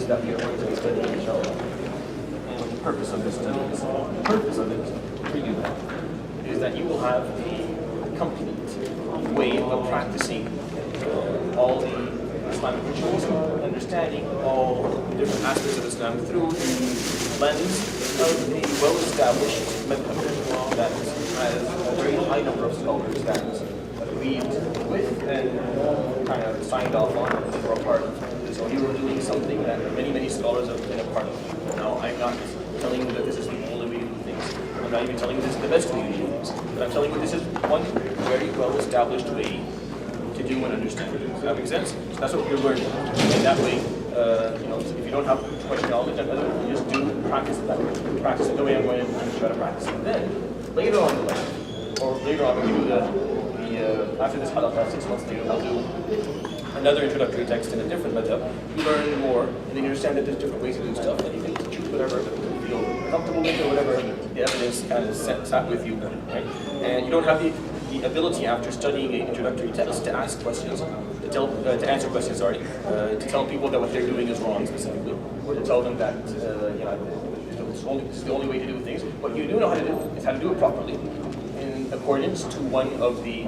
topics that we are going to be studying, inshallah. And the purpose of this study is, for you, is that you will have a complete way of practicing all the Islamic rituals, understanding all the different aspects of Islam through the lens of a well-established madhab that has a very high number of scholars that agreed with and kind of signed off on or a part of. So you are doing something that many, many scholars have been a part of. Now, I'm not telling you that this is the only way to do things. I'm not even telling you this is the best way to do things. But I'm telling you this is one very well-established way to do and understand. Does that make sense? So that's what you're learning. And that way, if you don't have too much knowledge, you just do practice it that way. Practice it the way I'm going to try to practice it. Then, later on in life, or later on when we do after this halaqah, 6 months later, I'll do another introductory text in a different madhab. You learn more, and then you understand that there's different ways to do stuff, and you can choose whatever you feel comfortable with or whatever the evidence kind of sat with you, right? And you don't have the ability after studying an introductory text to ask questions, to answer questions, to tell people that what they're doing is wrong specifically, or to tell them that this is the only way to do things. What you do know how to do is how to do it properly, in accordance to one of the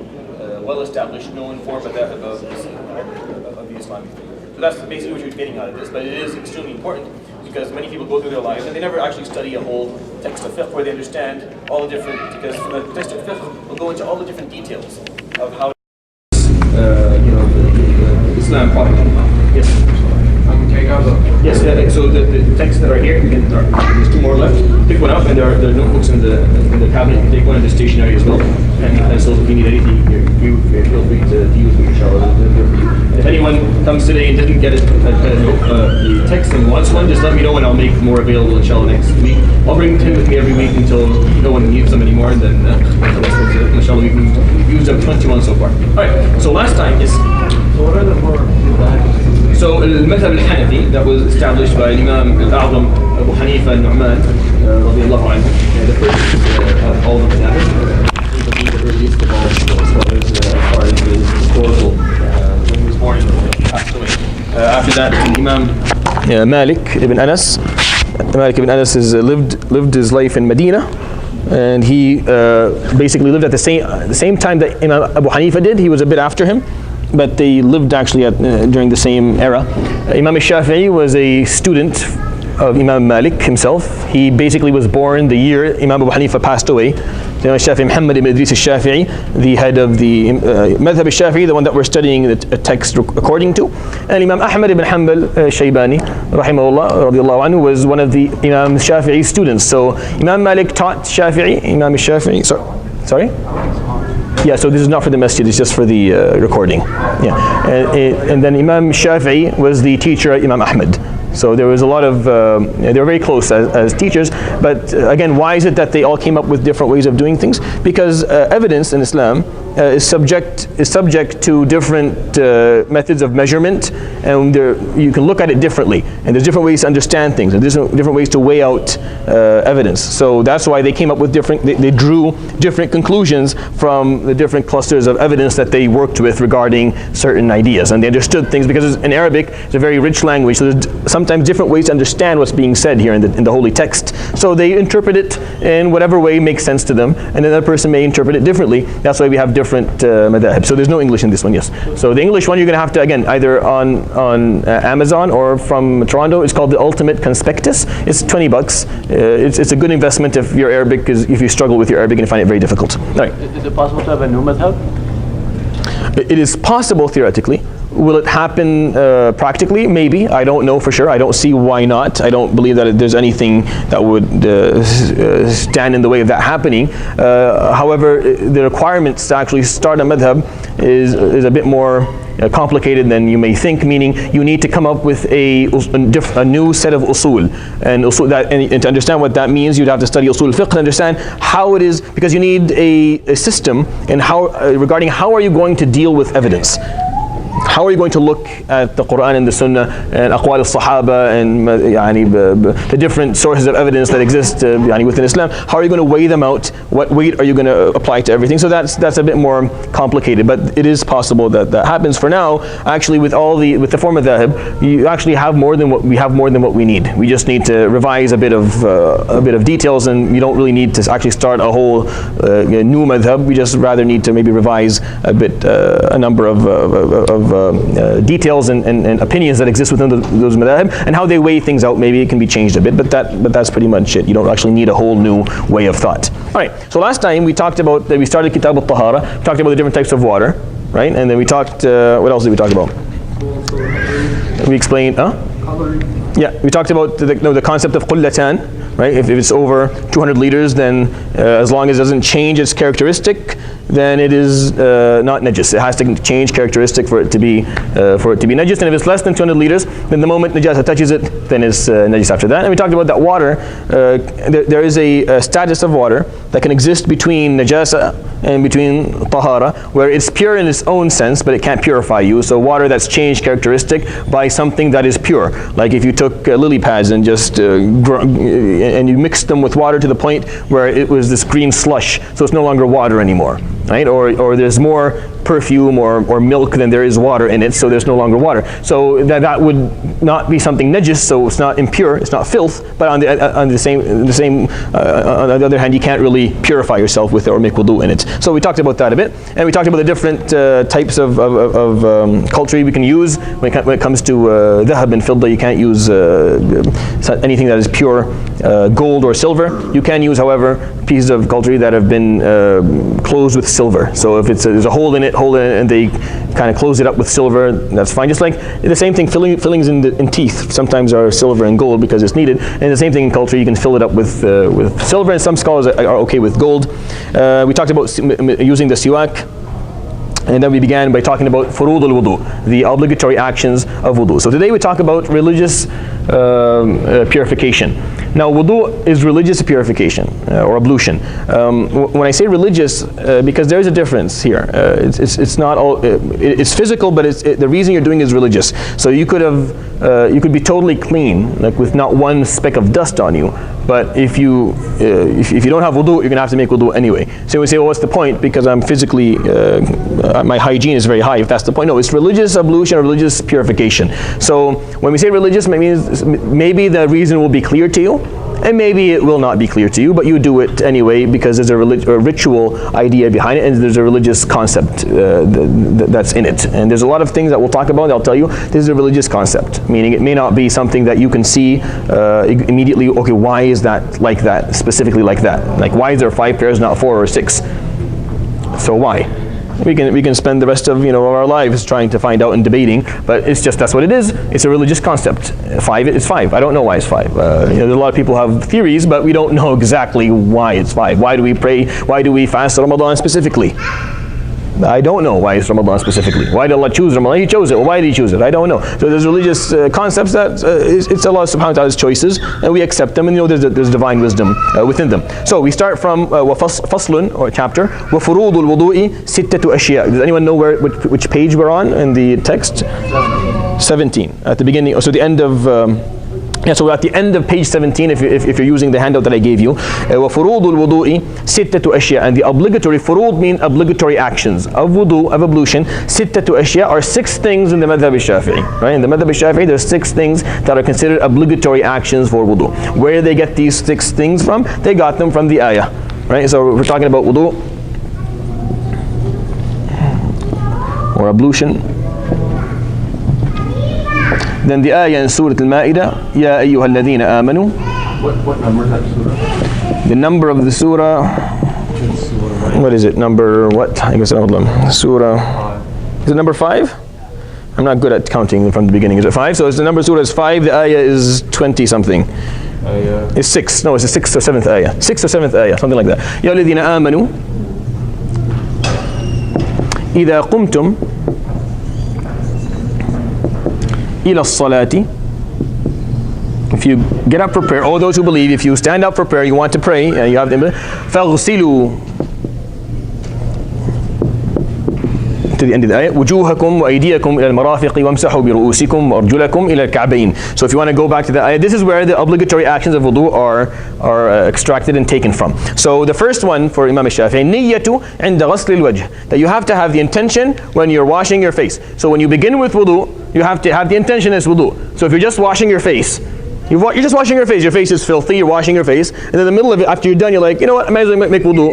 well-established, known form of the Islamic faith. So that's basically what you're getting out of this, but it is extremely important because many people go through their lives and they never actually study a whole text of fiqh where they understand all the different, because the text of fiqh will go into all the different details of how the Islam properly. Yes. Yes, so the texts that are here, there's 2 more left. Pick one up, and there are notebooks in the cabinet. You can take one in the stationery as well. And so if you need anything, you feel free to use them, inshallah. If anyone comes today and didn't get the text and wants one, just let me know and I'll make more available, inshallah, next week. I'll bring 10 with me every week until no one needs them anymore, and then inshallah we've used up 21 so far. Alright, so last time is... So what are the four? So al-madhab al-Hanafi that was established by Imam al-A'zam Abu Hanifa al-Nu'man radiyallahu anhu. The first of all the madhab. He was the earliest of all scholars as far as his historical, when he was born and passed away. After that, Imam Malik ibn Anas. Malik ibn Anas lived his life in Medina. And he basically lived at the same time that Imam Abu Hanifa did. He was a bit after him, but they lived actually during the same era. Imam Shafiee was a student of Imam Malik himself. He basically was born the year Imam Abu Hanifa passed away. Imam Shafiee, Muhammad ibn Idris al-Shafi'i, the head of the Madhab al-Shafi'i, the one that we're studying the text according to. And Imam Ahmad ibn Hanbal Shaybani, rahimahullah, radiyallahu anhu, was one of the Imam Shafi'i's students. So Imam Malik taught Shafi'i, Imam Shafi'i, sorry? Yeah, so this is not for the masjid, it's just for the recording. Yeah, and then Imam Shafi'i was the teacher at Imam Ahmad. So there was a lot of, they were very close as teachers, but again, why is it that they all came up with different ways of doing things? Because evidence in Islam is subject to different methods of measurement, and you can look at it differently, and there's different ways to understand things, and there's different ways to weigh out evidence. So that's why they came up with they drew different conclusions from the different clusters of evidence that they worked with regarding certain ideas, and they understood things because in Arabic it's a very rich language, so there's sometimes different ways to understand what's being said here in the holy text. So they interpret it in whatever way makes sense to them, and another person may interpret it differently. That's why we have different madhab. So there's no English in this one, yes. So the English one you're going to have to, again, either on Amazon or from Toronto. It's called the Ultimate Conspectus. It's $20. It's a good investment if you're Arabic, because if you struggle with your Arabic and find it very difficult. All right. Is it possible to have a new madhab? It is possible theoretically. Will it happen practically? Maybe. I don't know for sure. I don't see why not. I don't believe that there's anything that would stand in the way of that happening. However, the requirements to actually start a madhab is a bit more complicated than you may think, meaning you need to come up with a new set of usul. And to understand what that means, you'd have to study usul fiqh to understand how it is, because you need a system and regarding how are you going to deal with evidence. how are you going to look at the Quran and the Sunnah and aqwal al-Sahaba and the different sources of evidence that exist within Islam? How are you going to weigh them out? What weight are you going to apply to everything? So that's a bit more complicated, but it is possible that that happens. For now, actually, with the four madhahib, you actually have more than what we need. We just need to revise a bit of details, and you don't really need to actually start a whole new madhab. We just rather need to maybe revise a number of details and opinions that exist within those madhahib, and how they weigh things out. Maybe it can be changed a bit, but that's pretty much it. You don't actually need a whole new way of thought. All right. So last time we talked about we started Kitab al-Tahara, talked about the different types of water, right? And then we talked. What else did we talk about? We explained. Yeah, we talked about the concept of qullatan, right? If it's over 200 liters, then as long as it doesn't change its characteristic, then it is not najis. It has to change characteristic for it to be najis. And if it's less than 200 liters, then the moment najasa touches it, then it's najis after that. And we talked about that water. There is a status of water that can exist between najasa and between tahara, where it's pure in its own sense, but it can't purify you. So water that's changed characteristic by something that is pure, like if you took lily pads and just and you mixed them with water to the point where it was this green slush, so it's no longer water anymore, right? Or there's more perfume or milk than there is water in it, so there's no longer water. So that would not be something najis, so it's not impure, it's not filth, but on the other hand, you can't really purify yourself with it or make wudu in it. So we talked about that a bit, and we talked about the different types of culture we can use when it comes to dhahab and fidda. You can't use anything that is pure gold or silver. You can use, however, pieces of culture that have been closed with silver. So if there's a hole in it, and they kind of close it up with silver, that's fine. Just like the same thing, fillings in teeth sometimes are silver and gold because it's needed. And the same thing in culture, you can fill it up with silver, and some scholars are okay with gold. We talked about using the siwak. And then we began by talking about furud al-wudu, the obligatory actions of wudu. So today we talk about religious purification. Now wudu is religious purification or ablution. When I say religious, because there is a difference here. It's not all. It's physical, but the reason you're doing it is religious. So you could be totally clean, like with not one speck of dust on you. But if you don't have wudu, you're gonna have to make wudu anyway. So we say, well, what's the point? Because I'm physically, my hygiene is very high. If that's the point, no, it's religious ablution or religious purification. So when we say religious, it means maybe the reason will be clear to you, and maybe it will not be clear to you, but you do it anyway because there's a ritual idea behind it, and there's a religious concept that's in it. And there's a lot of things that we'll talk about. I'll tell you, this is a religious concept, meaning it may not be something that you can see immediately. Okay, why is that like that, specifically like that? Like, why is there 5 pairs, not 4 or 6? So why? We can spend the rest of our lives trying to find out and debating, but it's just that's what it is. It's a religious concept. 5 is 5. I don't know why it's 5. There's a lot of people have theories, but we don't know exactly why it's 5. Why do we pray? Why do we fast Ramadan specifically? I don't know why it's Ramadan specifically. Why did Allah choose Ramadan? He chose it. Well, why did He choose it? I don't know. So there's religious concepts that it's Allah subhanahu wa ta'ala's choices, and we accept them, and there's divine wisdom within them. So we start from faslun, or chapter, وَفُرُوضُ الْوُضُوءِ سِتَّةُ أَشْيَاء. Does anyone know which page we're on in the text? 17. At the beginning, so the end of so at the end of page 17, if you're using the handout that I gave you, وَفُرُوضُ الْوُضُوءِ سِتَّةُ أَشْيَاء. And the obligatory, furud mean obligatory actions of wudu, of ablution. سِتَّةُ أَشْيَاء are 6 things in the madhab al-Shafi'i. Right? In the madhab al-Shafi'i, there's 6 things that are considered obligatory actions for wudu. Where do they get these 6 things from? They got them from the ayah. Right? So we're talking about wudu or ablution. Then the ayah in Surah Al-Ma'idah, Ya ayyuha alladhina amanu. What number is that surah? The number of the surah, what is it? Number what? I guess Surah, is it number 5? I'm not good at counting from the beginning. Is it 5? So the number of surah is 5, the ayah is 20 something. It's 6. No, it's the 6th or 7th ayah. 6th or 7th ayah, something like that. Ya alladhina amanu. إذا قمتم إلى الصلاة. If you get up for prayer, all those who believe, if you stand up for prayer, you want to pray, and you have them, فَاغْسِلُوا. to the end of the ayah. وجوهكم وأيديكم إلى المرافق وامسحوا برؤوسكم وأرجلكم إلى الكعبين. So if you want to go back to the ayah, this is where the obligatory actions of wudu are extracted and taken from. So the first one for Imam Shafi'i, نية عند غسل الوجه, that you have to have the intention when you're washing your face. So when you begin with wudu, you have to have the intention as wudu. So if you're just washing your face, you're just washing your face is filthy, you're washing your face, and in the middle of it, after you're done, you're like, you know what, I might as well make wudu.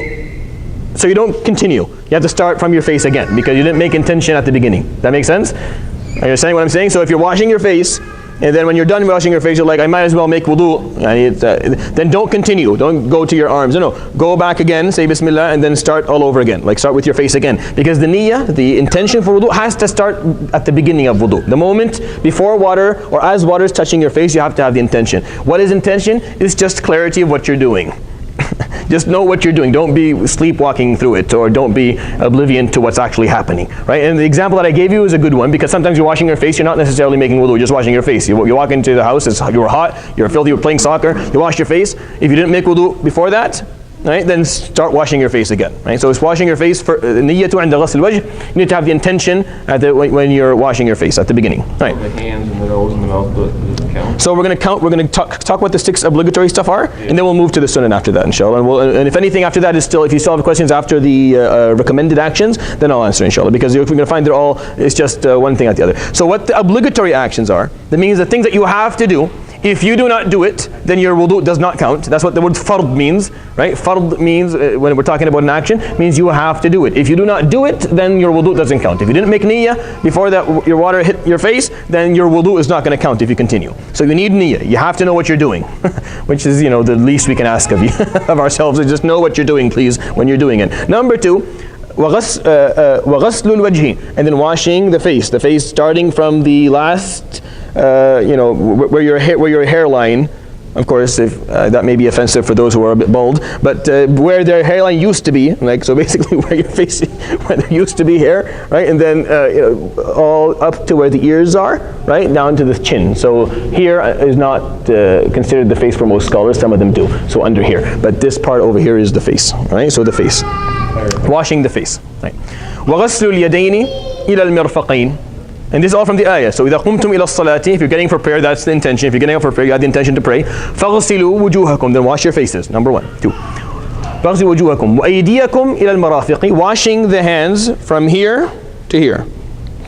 So you don't continue. You have to start from your face again because you didn't make intention at the beginning. That makes sense? Are you understanding what I'm saying? So if you're washing your face, and then when you're done washing your face, you're like, I might as well make wudu. Then don't continue. Don't go to your arms. No. Go back again, say Bismillah, and then start all over again. Like start with your face again. Because the niyyah, the intention for wudu, has to start at the beginning of wudu. The moment before water or as water is touching your face, you have to have the intention. What is intention? It's just clarity of what you're doing. Just know what you're doing. Don't be sleepwalking through it, or don't be oblivion to what's actually happening, right? And the example that I gave you is a good one, because sometimes you're washing your face, you're not necessarily making wudu, you're just washing your face. You walk into the house, you're hot, you're filthy, you're playing soccer, you wash your face. If you didn't make wudu before that, right, then start washing your face again, right? So it's washing your face for niyatu inda ghasl wajh. You need to have the intention when you're washing your face at the beginning, right? The hands and the nose and the mouth doesn't count. So we're going to count. We're going to talk what the 6 obligatory stuff are, and then we'll move to the sunnah after that, inshallah. And if anything after that is still, if you still have questions after the recommended actions, then I'll answer, inshallah. Because if we're going to find they're all, it's just one thing at the other. So what the obligatory actions are, that means the things that you have to do. If you do not do it, then your wudu does not count. That's what the word fard means, right? Fard means, when we're talking about an action, means you have to do it. If you do not do it, then your wudu doesn't count. If you didn't make niyyah before that your water hit your face, then your wudu is not going to count if you continue. So you need niyyah. You have to know what you're doing, which is, the least we can ask of you, of ourselves, is just know what you're doing, please, when you're doing it. Number 2, وَغَسْلُ الْوَجْهِ, and then washing the face starting from the last, where your hairline, of course, if that may be offensive for those who are a bit bald, but where their hairline used to be, like, so basically where your face, where there used to be hair, right, and then all up to where the ears are, right, down to the chin. So here is not considered the face for most scholars. Some of them do. So under here, but this part over here is the face, right? So the face, washing the face, right? وغسل اليدين إلى المرفقين. And this is all from the ayah. So إذا قمتم إلى الصلاة, if you're getting for prayer, that's the intention. If you're getting up for prayer, you have the intention to pray. فَغْسِلُوا وُجُوهَكُمْ, then wash your faces. Number 1. 2. فَغْسِلُوا وُجُوهَكُمْ وَأَيْدِيَكُمْ إِلَى الْمَرَافِقِ, washing the hands from here to here.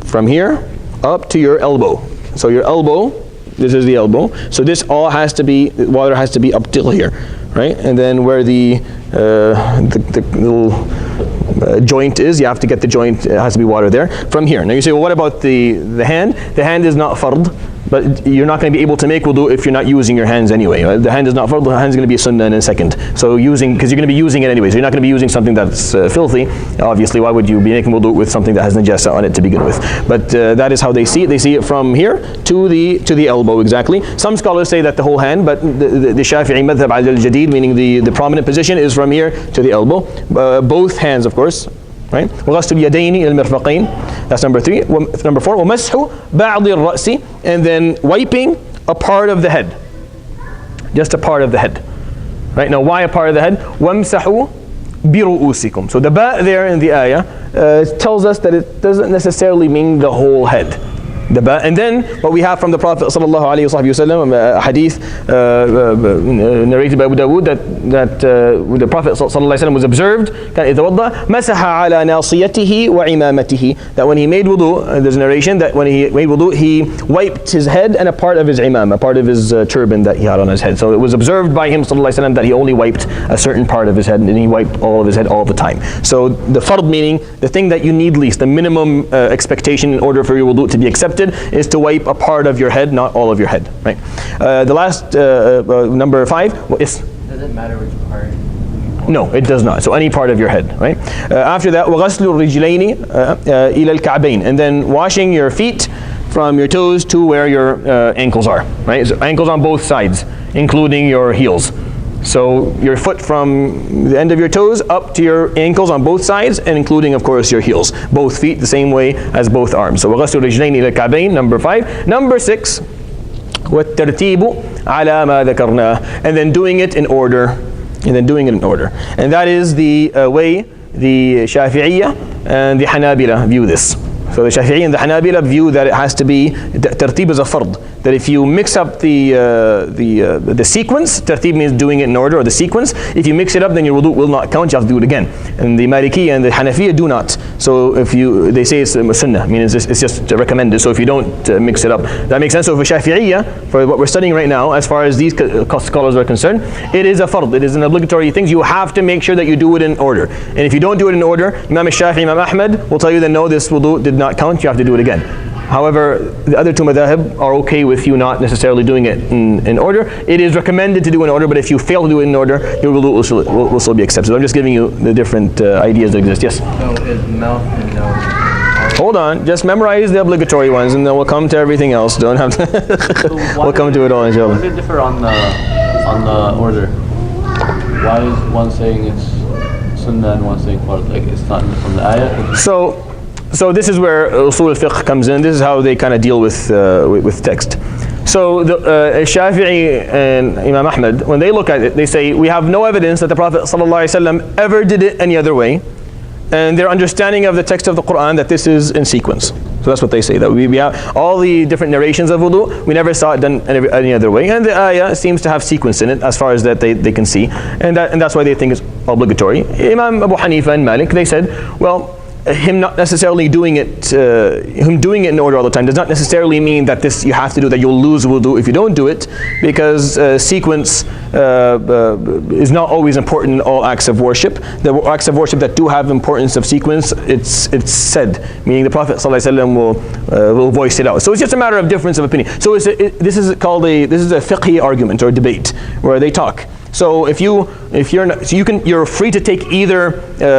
From here up to your elbow. So your elbow, this is the elbow. So this all has to be, water has to be up till here, right? And then where the little joint is, you have to get the joint, it has to be water there, from here. Now you say, well, what about the hand? The hand is not fard, but you're not going to be able to make wudu if you're not using your hands anyway. The hand is not fard, the hand is going to be a sunnah in a second. So because you're going to be using it anyway, so you're not going to be using something that's filthy. Obviously, why would you be making wudu with something that has najasa on it to begin with? But that is how they see it. They see it from here to the elbow, exactly. Some scholars say that the whole hand, but the Shafi'i madhab al-jadid, meaning the prominent position, is from here to the elbow. Both hands, of course. Right? وغسل اليدين إلى المرفقين. That's number 3. Number 4. ومسح بعض الرأس, and then wiping a part of the head. Just a part of the head. Right? Now, why a part of the head? وَامْسَحُوا بِرُؤُوسِكُمْ. So the ba there in the ayah tells us that it doesn't necessarily mean the whole head. And then what we have from the Prophet ﷺ, a hadith narrated by Abu Dawood, that the Prophet ﷺ was observed مسح على ناصيته وعمامته, that when he made wudu, there's a narration that when he made wudu, he wiped his head and a part of his imam, a part of his turban that he had on his head. So it was observed by him ﷺ that he only wiped a certain part of his head, and he wiped all of his head all the time. So the fard, meaning the thing that you need least, the minimum expectation in order for your wudu to be accepted, is to wipe a part of your head, not all of your head, right? The last, number 5, is... Does it matter which part? No, it does not. So any part of your head, right? After that, وَغَسْلُ الرِّجْلَيْنِ إِلَى الْكَعْبَيْنِ, and then washing your feet from your toes to where your ankles are, right? So ankles on both sides, including your heels. So your foot from the end of your toes up to your ankles on both sides, and including, of course, your heels. Both feet the same way as both arms. So وَغَسْلُ الرِّجْلَيْنِ إِلَى الْكَعْبَيْنِ, number 5. Number 6, وَالتَّرْتِيبُ عَلَى مَا ذَكَرْنَا, and then doing it in order. And that is the way the Shafi'iyya and the Hanabila view this. So the Shafi'i and the Hanabila view that it has to be, tartib is a fard. That if you mix up the sequence, tartib means doing it in order, or the sequence. If you mix it up, then your wudu will not count, you have to do it again. And the Maliki and the Hanafiya do not. So if they say it's Sunnah, meaning it's just recommended. So if you don't mix it up, that makes sense. So for Shafi'iyya, for what we're studying right now, as far as these scholars are concerned, it is a fard. It is an obligatory thing. You have to make sure that you do it in order. And if you don't do it in order, Imam Shafi'i, Imam Ahmad will tell you that no, this wudu did not count, you have to do it again. However, the other two madhahib are okay with you not necessarily doing it in order. It is recommended to do in order, but if you fail to do it in order, your wudu will still be accepted. So I'm just giving you the different ideas that exist. Yes? So is mouth and nose? Hold on, just memorize the obligatory ones and then we'll come to everything else. Don't have to. We'll come to it all, inshallah. Why does it differ on the order? Why is one saying it's sunnah and one saying fard? Like it's not from the ayah? So this is where usul al-fiqh comes in. This is how they kind of deal with text. So the Shafi'i and Imam Ahmad, when they look at it, they say, we have no evidence that the Prophet ﷺ ever did it any other way. And their understanding of the text of the Quran, that this is in sequence. So that's what they say, that we have all the different narrations of wudu, we never saw it done any other way. And the ayah seems to have sequence in it, as far as that they can see. And that's why they think it's obligatory. Imam Abu Hanifa and Malik, they said, well, him not necessarily doing it, him doing it in order all the time does not necessarily mean that this you have to do, that you'll lose wudu if you don't do it, because sequence is not always important in all acts of worship. The acts of worship that do have importance of sequence, it's said, meaning the Prophet ﷺ will voice it out. So it's just a matter of difference of opinion. So this is a fiqhi argument or debate where they talk. So you're free to take either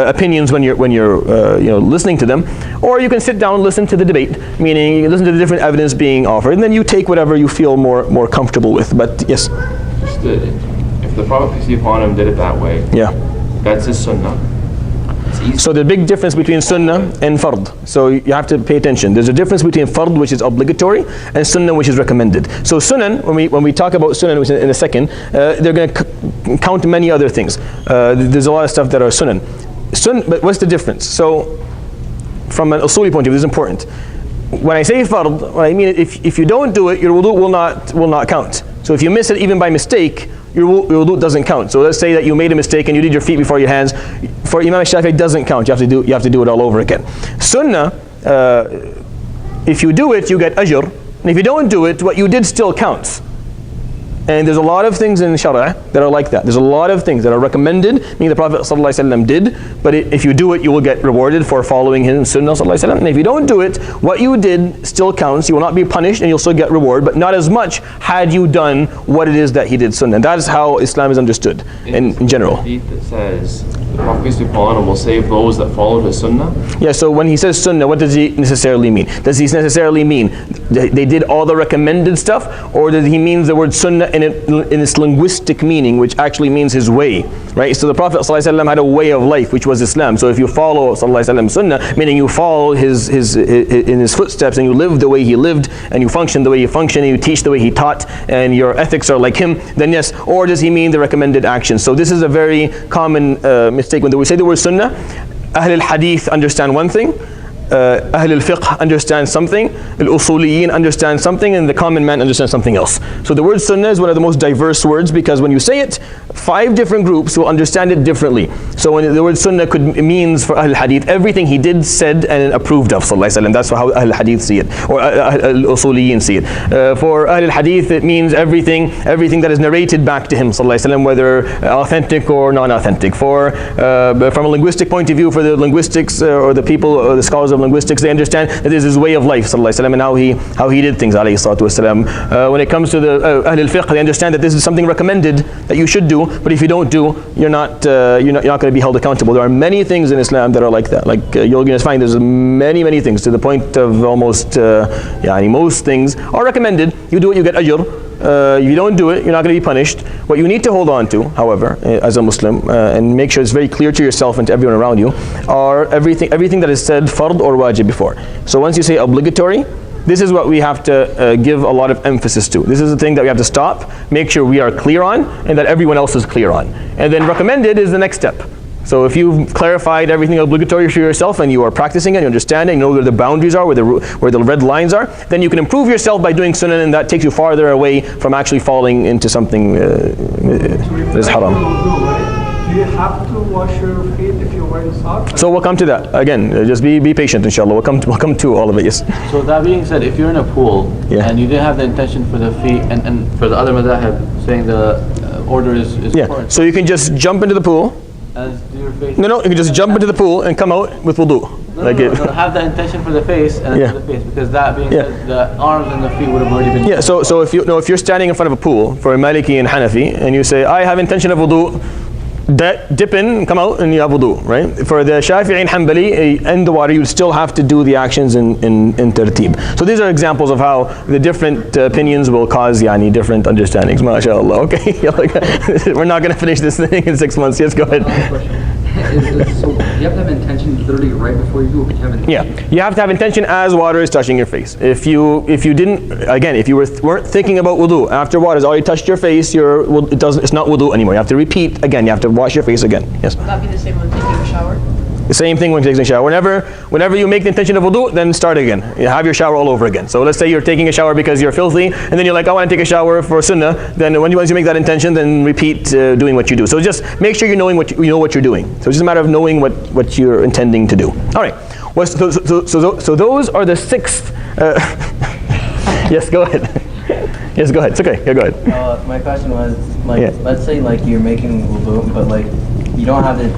opinions when you're listening to them, or you can sit down and listen to the debate, meaning you listen to the different evidence being offered, and then you take whatever you feel more comfortable with. But yes. If the Prophet, peace be upon him, did it that way, yeah, that's his sunnah. So the big difference between sunnah and fard. So you have to pay attention. There's a difference between fard, which is obligatory, and sunnah, which is recommended. So sunnah, when we talk about sunnah, which in a second, they're going to count many other things. There's a lot of stuff that are sunnah. But what's the difference? So from an usuli point of view, this is important. When I say fard, what I mean, if you don't do it, your wudu will not count. So if you miss it even by mistake, your wudu doesn't count. So let's say that you made a mistake and you did your feet before your hands. For Imam Shafi'i, it doesn't count. You have to do it all over again. Sunnah, if you do it, you get ajr. And if you don't do it, what you did still counts. And there's a lot of things in Sharia that are like that. There's a lot of things that are recommended, meaning the Prophet ﷺ did, but if you do it, you will get rewarded for following his Sunnah ﷺ. And if you don't do it, what you did still counts. You will not be punished and you'll still get reward, but not as much had you done what it is that he did Sunnah. And that is how Islam is understood in general. It says the Prophet, peace be upon him, will save those that follow his Sunnah. Yeah, so when he says Sunnah, what does he necessarily mean? Does he necessarily mean they did all the recommended stuff, or does he mean the word Sunnah in its linguistic meaning, which actually means his way, right? So the Prophet ﷺ had a way of life, which was Islam. So if you follow ﷺ Sunnah, meaning you follow in his footsteps, and you live the way he lived, and you function the way he functioned, and you teach the way he taught, and your ethics are like him, then yes. Or does he mean the recommended actions? So this is a very common mistake. When we say the word Sunnah, Ahl al-Hadith understand one thing, Ahl al-Fiqh understand something, al-Usuliyin understand something, and the common man understands something else. So the word Sunnah is one of the most diverse words, because when you say it, 5 different groups will understand it differently. So when the word Sunnah means for Ahl al-Hadith everything he did, said, and approved of, sallallahu alaihi wasallam. That's how Ahl al-Hadith see it, or al-Usuliyin see it. For Ahl al-Hadith, it means everything that is narrated back to him, sallallahu alaihi wasallam, whether authentic or non-authentic. From a linguistic point of view, for the linguistics or the people or the scholars of linguistics, they understand that this is his way of life, sallallahu alaihi wasallam, and how he did things, alayhi salatu wasalam. When it comes to the Ahl al-Fiqh, they understand that this is something recommended that you should do, but if you don't do, you're not going to be held accountable. There are many things in Islam that are like that. Like you're going to find there's many things, to the point of almost most things are recommended. You do it, you get ajr. If you don't do it, you're not going to be punished. What you need to hold on to, however, as a Muslim, and make sure it's very clear to yourself and to everyone around you, are everything that is said fard or wajib before. So once you say obligatory, this is what we have to give a lot of emphasis to. This is the thing that we have to stop, make sure we are clear on, and that everyone else is clear on. And then recommended is the next step. So if you've clarified everything obligatory for yourself and you are practicing it, you understand it, you know where the boundaries are, where the red lines are, then you can improve yourself by doing sunnah, and that takes you farther away from actually falling into something that is haram. Do you have to wash your feet if you're wearing socks? So we'll come to that. Again, just be patient, inshallah. We'll come to all of it, yes. So that being said, if you're in a pool and you didn't have the intention for the feet, and for the other madhahib saying the order is important. So you can just jump into the pool. And do your face. No, you can just jump into the pool and come out with wudu. No, have the intention for the face and then for the face, because that being said, the arms and the feet would have already been. Yeah. So if you're standing in front of a pool for a Maliki and Hanafi, and you say, I have intention of wudu, dip in, come out, and you have wudu, right? For the Shafi'i and Hanbali, in the water, you still have to do the actions in tertib. So these are examples of how the different opinions will cause different understandings. MashaAllah. Okay. We're not going to finish this thing in 6 months. Yes, go ahead. So you have to have intention literally right before you do it. Yeah, you have to have intention as water is touching your face. If you didn't, again, if you weren't thinking about wudu after water has already touched your face, it's not wudu anymore. You have to repeat again. You have to wash your face again. Yes. Will that be the same when taking a shower? The same thing when taking a shower. Whenever you make the intention of wudu, then start again. You have your shower all over again. So let's say you're taking a shower because you're filthy, and then you're like, I want to take a shower for sunnah. Then once you make that intention, then repeat doing what you do. So just make sure you know what you're doing. So it's just a matter of knowing what you're intending to do. All right. So those are the 6. Yes, go ahead. Yes, go ahead. It's okay. Yeah, go ahead. My question was, let's say you're making wudu, but you don't have the.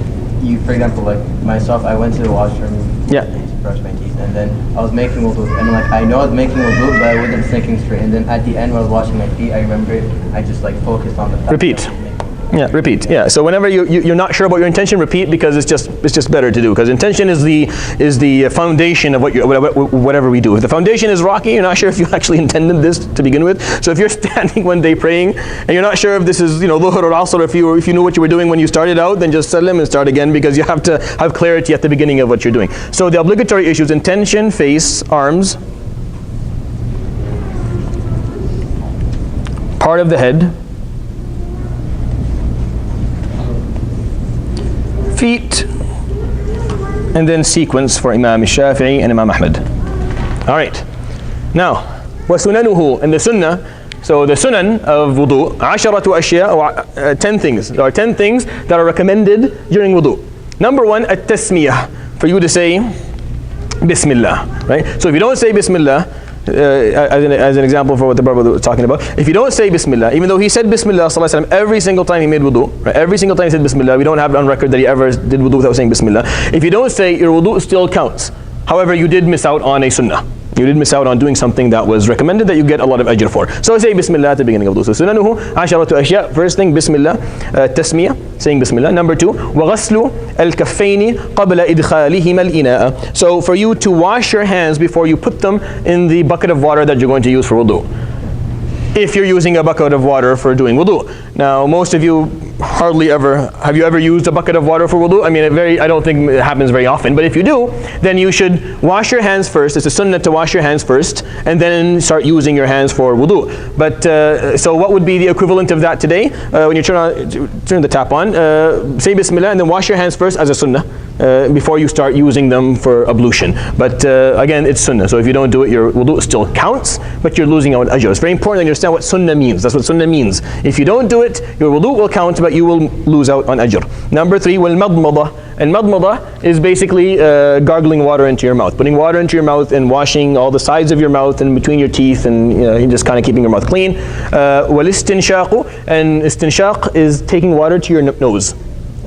For example, myself, I went to the washroom to brush my teeth, and then I was making wudu, and I know I was making wudu, but I wasn't thinking straight. And then at the end, when I was washing my feet, I remember I just focused on the fact. Repeat. Yeah, repeat. Yeah. So whenever you're not sure about your intention, repeat, because it's just better to do. Because intention is the foundation of whatever we do. If the foundation is rocky, you're not sure if you actually intended this to begin with. So if you're standing one day praying and you're not sure if this is dhuhr or asr, if you knew what you were doing when you started out, then just salam and start again, because you have to have clarity at the beginning of what you're doing. So the obligatory issues: intention, face, arms, part of the head, feet, and then sequence for Imam Shafi'i and Imam Ahmad. All right. Now, وَسُنَنُهُ, and the sunnah. So the sunan of wudu, 10 أشياء, 10 things. There are 10 things that are recommended during wudu. Number 1, at-tasmiyah, for you to say Bismillah, right? So if you don't say Bismillah, as an example for what the Prophet was talking about, if you don't say Bismillah, even though he said Bismillah sallallahu alaihi wasallam every single time he made wudu, right? Every single time he said Bismillah, we don't have it on record that he ever did wudu without saying Bismillah. If you don't say, your wudu still counts. However, you did miss out on a sunnah. You did miss out on doing something that was recommended that you get a lot of ajr for. So say Bismillah at the beginning of wudu. So sunanuhu 10 أشياء. First thing, Bismillah, tasmiyah, saying Bismillah. Number 2, وَغَسْلُ الْكَفَّيْنِ قَبْلَ إِدْخَالِهِمَا الْإِنَاءَ. So for you to wash your hands before you put them in the bucket of water that you're going to use for wudu, if you're using a bucket of water for doing wudu. Now, most of you hardly ever, have you ever used a bucket of water for wudu? I mean, I don't think it happens very often, but if you do, then you should wash your hands first. It's a sunnah to wash your hands first, and then start using your hands for wudu. But, so what would be the equivalent of that today? When you turn the tap on, say Bismillah, and then wash your hands first as a sunnah, before you start using them for ablution. But again, it's sunnah, so if you don't do it, your wudu still counts, but you're losing out on ajr. It's very important to understand what sunnah means. That's what sunnah means. If you don't do it, your wudu will count, but you will lose out on ajr. Number 3, wal-madmadah. And madmadah is basically gargling water into your mouth, putting water into your mouth and washing all the sides of your mouth and between your teeth, and just kind of keeping your mouth clean. Wal-istinshaqu, and istinshaq is taking water to your nose.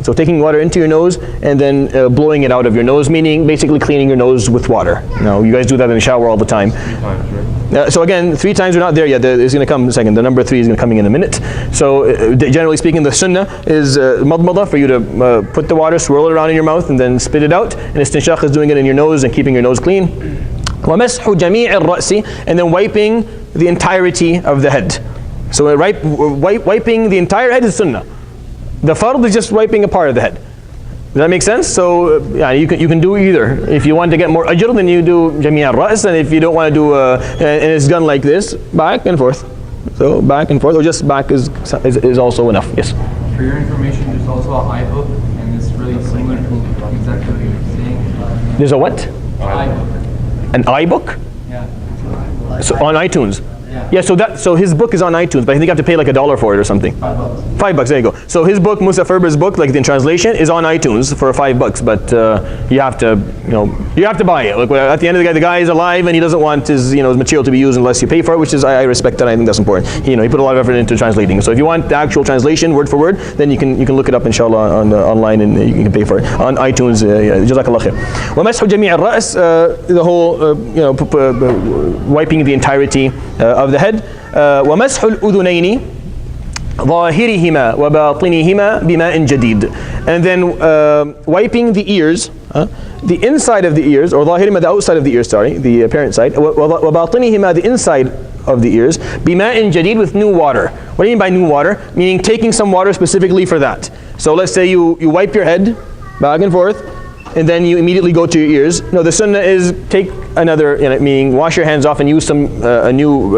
So taking water into your nose and then blowing it out of your nose, meaning basically cleaning your nose with water. Now, you guys do that in the shower all the time. 3 times, right? So again, 3 times, we're not there yet. It's going to come in a second. The number 3 is going to come in a minute. So generally speaking, the sunnah is madmadah, for you to put the water, swirl it around in your mouth, and then spit it out. And istinshaq is doing it in your nose and keeping your nose clean. وَمَسْحُ جَمِيعِ الرَّأْسِ, and then wiping the entirety of the head. So wiping the entire head is sunnah. The fard is just wiping a part of the head. Does that make sense? So you can do either. If you want to get more ajr, then you do jami' al-ra's, and if you don't want to do and it's done like this, back and forth. So back and forth, or just back is also enough. Yes. For your information, there's also a iBook, and this really similar to exactly what you're saying. There's a what? iBook. An iBook? Yeah. So on iTunes. Yeah. So his book is on iTunes, but I think you have to pay like $1 for it or something. $5. $5, there you go. So his book, Musa Ferber's book, like in translation, is on iTunes for $5, but you have to buy it. Like at the end of the guy is alive and he doesn't want his material to be used unless you pay for it, which is I respect that. I think that's important. He put a lot of effort into translating. So if you want the actual translation word for word, then you can look it up inshallah online and you can pay for it on iTunes. Jazakallah khair. ومسح جميع الرأس, the whole wiping the entirety of the head. ومسح الأذنين ظاهرهما وباطنهما بماء جديد. And then wiping the ears, the inside of the ears, or ظاهرهما, the outside of the ears, sorry, the apparent side, وباطنهما, the inside of the ears, بماء جديد, with new water. What do you mean by new water? Meaning taking some water specifically for that. So let's say you wipe your head back and forth, and then you immediately go to your ears. No, the sunnah is take another, meaning wash your hands off and use a new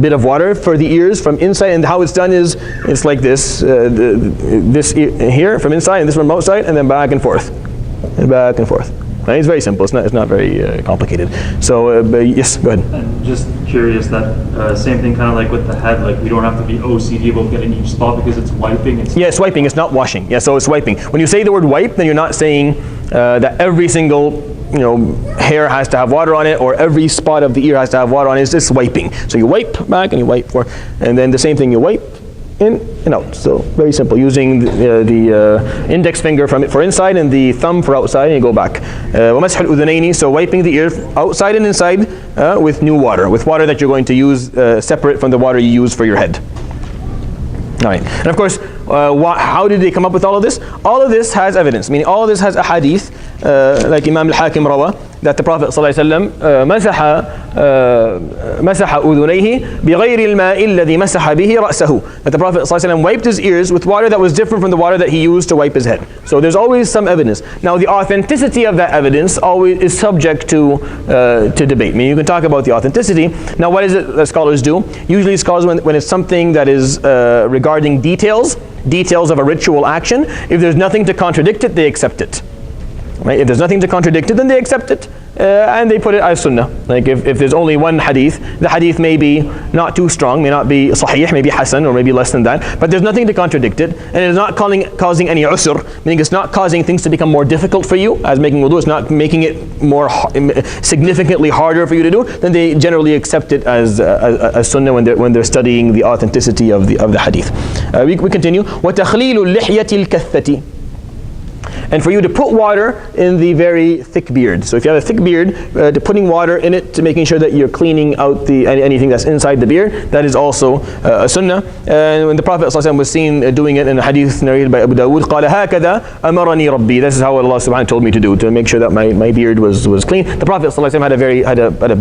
bit of water for the ears from inside. And how it's done is it's like this, this here from inside and this from outside, and then back and forth, and back and forth. Right? It's very simple. It's not very complicated. So yes, go ahead. And just curious, that same thing kind of like with the head, like we don't have to be OCD about getting each spot because it's wiping. It's wiping. It's not washing. Yeah, so it's wiping. When you say the word wipe, then you're not saying that every single hair has to have water on it, or every spot of the ear has to have water on it. It's just wiping. So you wipe back and you wipe forth, and then the same thing, you wipe in and out. So very simple, using the index finger for inside and the thumb for outside, and you go back. وَمَسْحُ الْأُذُنَيْنِ, so wiping the ear outside and inside with new water, with water that you're going to use separate from the water you use for your head. All right, and of course, how did they come up with all of this? All of this has evidence, meaning all of this has a hadith, like Imam al-Hakim rawa, that the Prophet ﷺ مسح أذنيه بغير الماء الذي مسح به رأسه, that the Prophet ﷺ wiped his ears with water that was different from the water that he used to wipe his head. So there's always some evidence. Now the authenticity of that evidence always is subject to debate. I mean, you can talk about the authenticity. Now what is it that scholars do? Usually scholars, when it's something that is regarding details of a ritual action, if there's nothing to contradict it, they accept it. Right? If there's nothing to contradict it, then they accept it, and they put it as sunnah. Like if there's only one hadith, the hadith may be not too strong, may not be sahih, maybe hasan, or maybe less than that, but there's nothing to contradict it, and it's not causing any usr, meaning it's not causing things to become more difficult for you as making wudu, it's not making it more significantly harder for you to do, then they generally accept it as sunnah when they're studying the authenticity of the hadith. We continue. وَتَخْلِيلُ اللِّحْيَةِ الْكَثَّةِ, and for you to put water in the very thick beard. So if you have a thick beard, to putting water in it, to making sure that you're cleaning out anything that's inside the beard, that is also a sunnah. And when the Prophet ﷺ was seen doing it in a hadith narrated by Abu Dawood, قال هكذا أمرني ربي, this is how Allah subhanahu told me to do, to make sure that my beard was clean. The Prophet ﷺ had a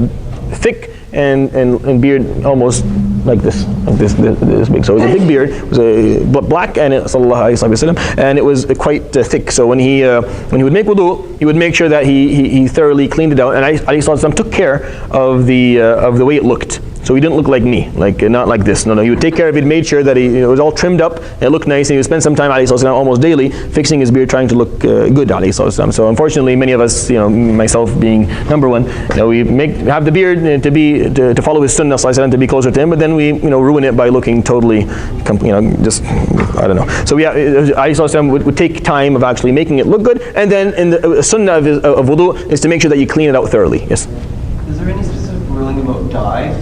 thick and beard almost like this big. So it was a big beard, it was a black, and it was quite thick. So when he would make wudu, he would make sure that he thoroughly cleaned it out, and ﷺ took care of the way it looked. So he didn't look like me, not like this. No, he would take care of it, made sure that it was all trimmed up, and it looked nice, and he would spend some time almost daily fixing his beard, trying to look good. So unfortunately, many of us, myself being number one, we have the beard to follow his sunnah, to be closer to him, but then we ruin it by looking totally, just I don't know. So Ali would take time of actually making it look good, and then in the sunnah of wudu is to make sure that you clean it out thoroughly. Yes. Is there any specific ruling about dye?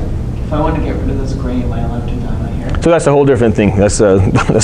If I want to get rid of this gray, am I allowed to dye my hair? So that's a whole different thing. That's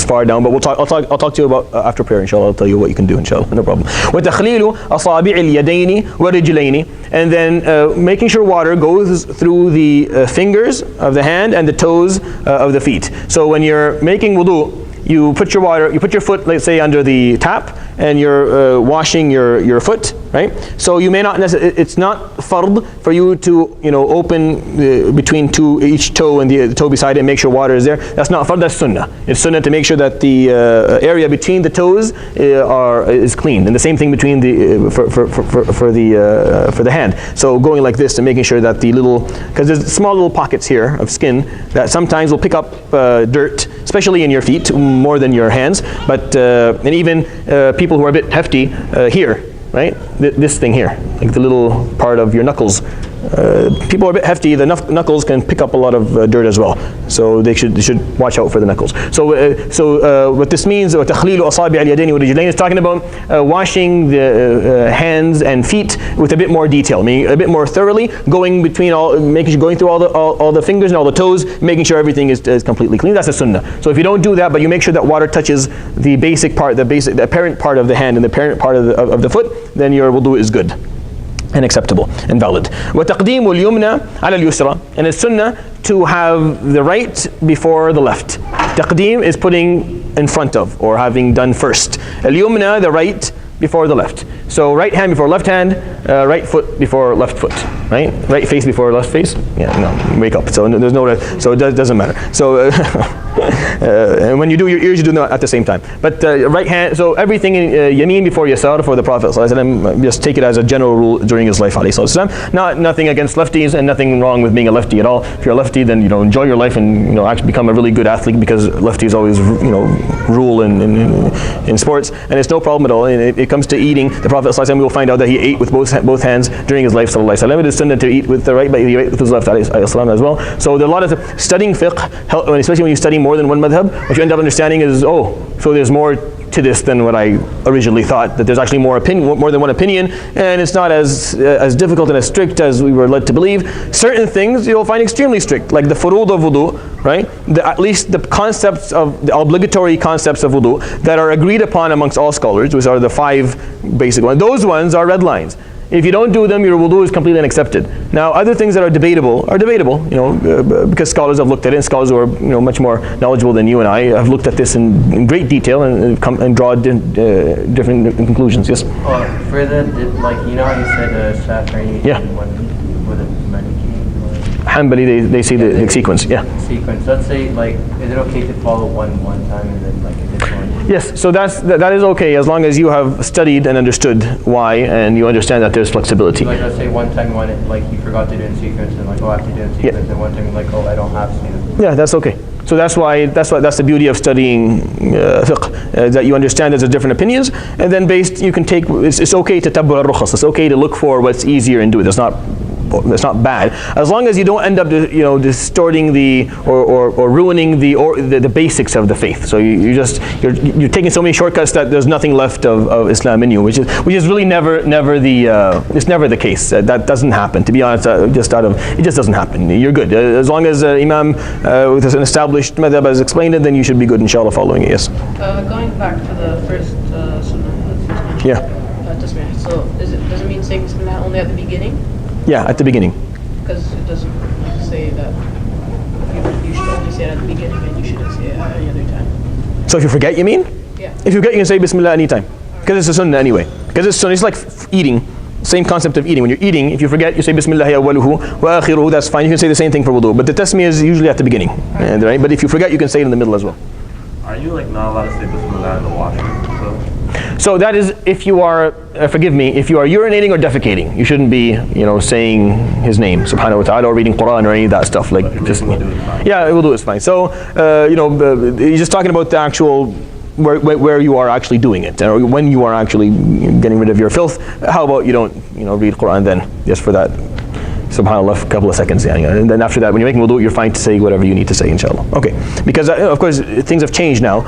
far down. But I'll talk to you about after prayer. Inshallah, I'll tell you what you can do. Inshallah, no problem. وَتَخْلِيلُ أَصَابِعِ الْيَدَيْنِ وَرِجْلَيْنِ, and then making sure water goes through the fingers of the hand and the toes of the feet. So when you're making wudu, you put your foot, let's say, under the tap, and you're washing your foot, right? So you may not necessarily, it's not fard for you to open between each toe and the toe beside it and make sure water is there. That's not fard, that's sunnah. It's sunnah to make sure that the area between the toes is clean, and the same thing between for the hand. So going like this and making sure that because there's small little pockets here of skin that sometimes will pick up dirt, especially in your feet more than your hands. But and even people who are a bit hefty here, right? This thing here, like the little part of your knuckles. People are a bit hefty. The knuckles can pick up a lot of dirt as well, so they should watch out for the knuckles. So what this means, وَتَخْلِيلُ أَصَابِعِ الْيَدَيْنِ وَالرِّجْلَيْنِ, is talking about washing the hands and feet with a bit more detail, meaning a bit more thoroughly, going through all the fingers and all the toes, making sure everything is completely clean. That's a sunnah. So if you don't do that, but you make sure that water touches the basic part, the apparent part of the hand and the apparent part of the foot, then your wudu is good and acceptable and valid. وَتَقْدِيمُ الْيُمْنَى عَلَى الْيُسْرَى, and it's sunnah to have the right before the left. Taqdeem is putting in front of, or having done first. Al-yumna, the right before the left. So right hand before left hand, right foot before left foot, right? Right face before left face. Yeah, no, wake up. So there's no, so it doesn't matter. So and when you do your ears, you do them at the same time. But right hand, so everything in yameen before yasar for the Prophet ﷺ, just take it as a general rule during his life ﷺ. Nothing against lefties and nothing wrong with being a lefty at all. If you're a lefty, then enjoy your life and actually become a really good athlete, because lefties always rule in sports, and it's no problem at all. And it comes to eating, the Prophet ﷺ, we will find out that he ate with both hands during his life ﷺ. It is sunnah to eat with the right, but he ate with his left ﷺ as well. So there are a lot of studying fiqh, especially when you study more than one madhab, what you end up understanding is, so there's more to this than what I originally thought, that there's actually more than one opinion, and it's not as difficult and as strict as we were led to believe. Certain things you'll find extremely strict, like the furud of wudu, right? At least the concepts of the obligatory concepts of wudu that are agreed upon amongst all scholars, which are the 5 basic ones. Those ones are red lines. If you don't do them, your wudu is completely unaccepted. Now, other things that are debatable, because scholars have looked at it, and scholars who are much more knowledgeable than you and I have looked at this in great detail and draw different conclusions. Yes. For the how you said Shafiee. Yeah. With a Maliki. Hanbali, they see the sequence. Yeah. Sequence. Let's say, is it okay to follow one time and then a different one? Yes, so that is okay as long as you have studied and understood why, and you understand that there's flexibility. Like, let's say one time you forgot to do it in sequence, and I have to do it in sequence, and one time I don't have to. Yeah, that's okay. So that's the beauty of studying fiqh, that you understand there's different opinions, and then you can take, it's okay to tabu al-rukhas, it's okay to look for what's easier and do it. That's not bad, as long as you don't end up distorting or ruining the basics of the faith. So you're taking so many shortcuts that there's nothing left of Islam in you, which is really never the case. That doesn't happen, to be honest. It just doesn't happen. You're good as long as Imam with an established madhab has explained it, then you should be good, inshallah, following it. Yes. Going back to the first sunnah that you mentioned. So does it mean saying bismillah only at the beginning? Yeah, at the beginning. Because it doesn't say that you should only say it at the beginning and you shouldn't say it at any other time. So if you forget, you mean? Yeah. If you forget, you can say bismillah anytime. Because it's a sunnah anyway. Because it's sunnah. It's like eating. Same concept of eating. When you're eating, if you forget, you say bismillah awwaluhu wa akhiruhu. That's fine. You can say the same thing for wudu. But the tasmiyah is usually at the beginning. Right? But if you forget, you can say it in the middle as well. Are you not allowed to say bismillah in the washroom? So that is if you are, forgive me, if you are urinating or defecating, you shouldn't be, saying his name, subhanahu wa ta'ala, or reading Quran or any of that stuff. Yeah, wudu is fine. So, you're just talking about the actual, where you are actually doing it, or when you are actually getting rid of your filth. How about you don't, read Quran then, just for that, subhanAllah, for a couple of seconds. And then after that, when you're making wudu, you're fine to say whatever you need to say, inshallah. Okay. Because, of course, things have changed now.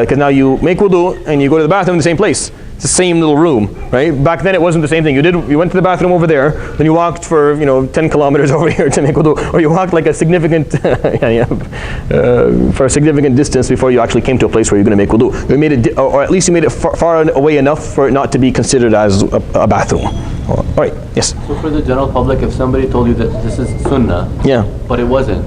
Because now you make wudu and you go to the bathroom in the same place. It's the same little room, right? Back then it wasn't the same thing. You went to the bathroom over there, then you walked for 10 kilometers over here to make wudu, or you walked like a significant, for a significant distance before you actually came to a place where you're going to make wudu. You made it, or at least you made it far away enough for it not to be considered as a bathroom. All right. Yes. So for the general public, if somebody told you that this is sunnah, but it wasn't,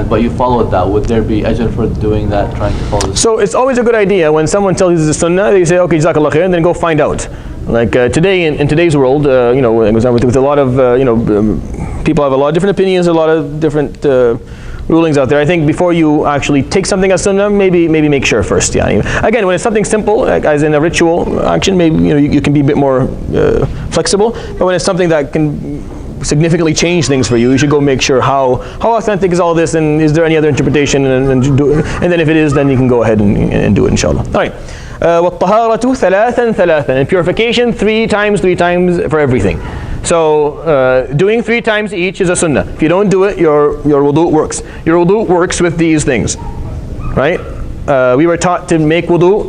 but you followed that, would there be ajr for doing that, trying to follow this? So it's always a good idea when someone tells you this is sunnah, they say, okay, jazakallah khair, and then go find out. Like today, in today's world, with a lot of, people have a lot of different opinions, a lot of different rulings out there. I think before you actually take something as sunnah, maybe make sure first. Again, when it's something simple, as in a ritual action, maybe you can be a bit more flexible. But when it's something that can significantly change things for you, you should go make sure how authentic is all this, and is there any other interpretation, and then if it is, then you can go ahead and do it, inshallah. All right. وَالطَّهَارَةُ ثَلَاثًا ثَلَاثًا. And purification 3 times for everything. So doing 3 times each is a sunnah. If you don't do it, your wudu works. Your wudu works with these things, right? We were taught to make wudu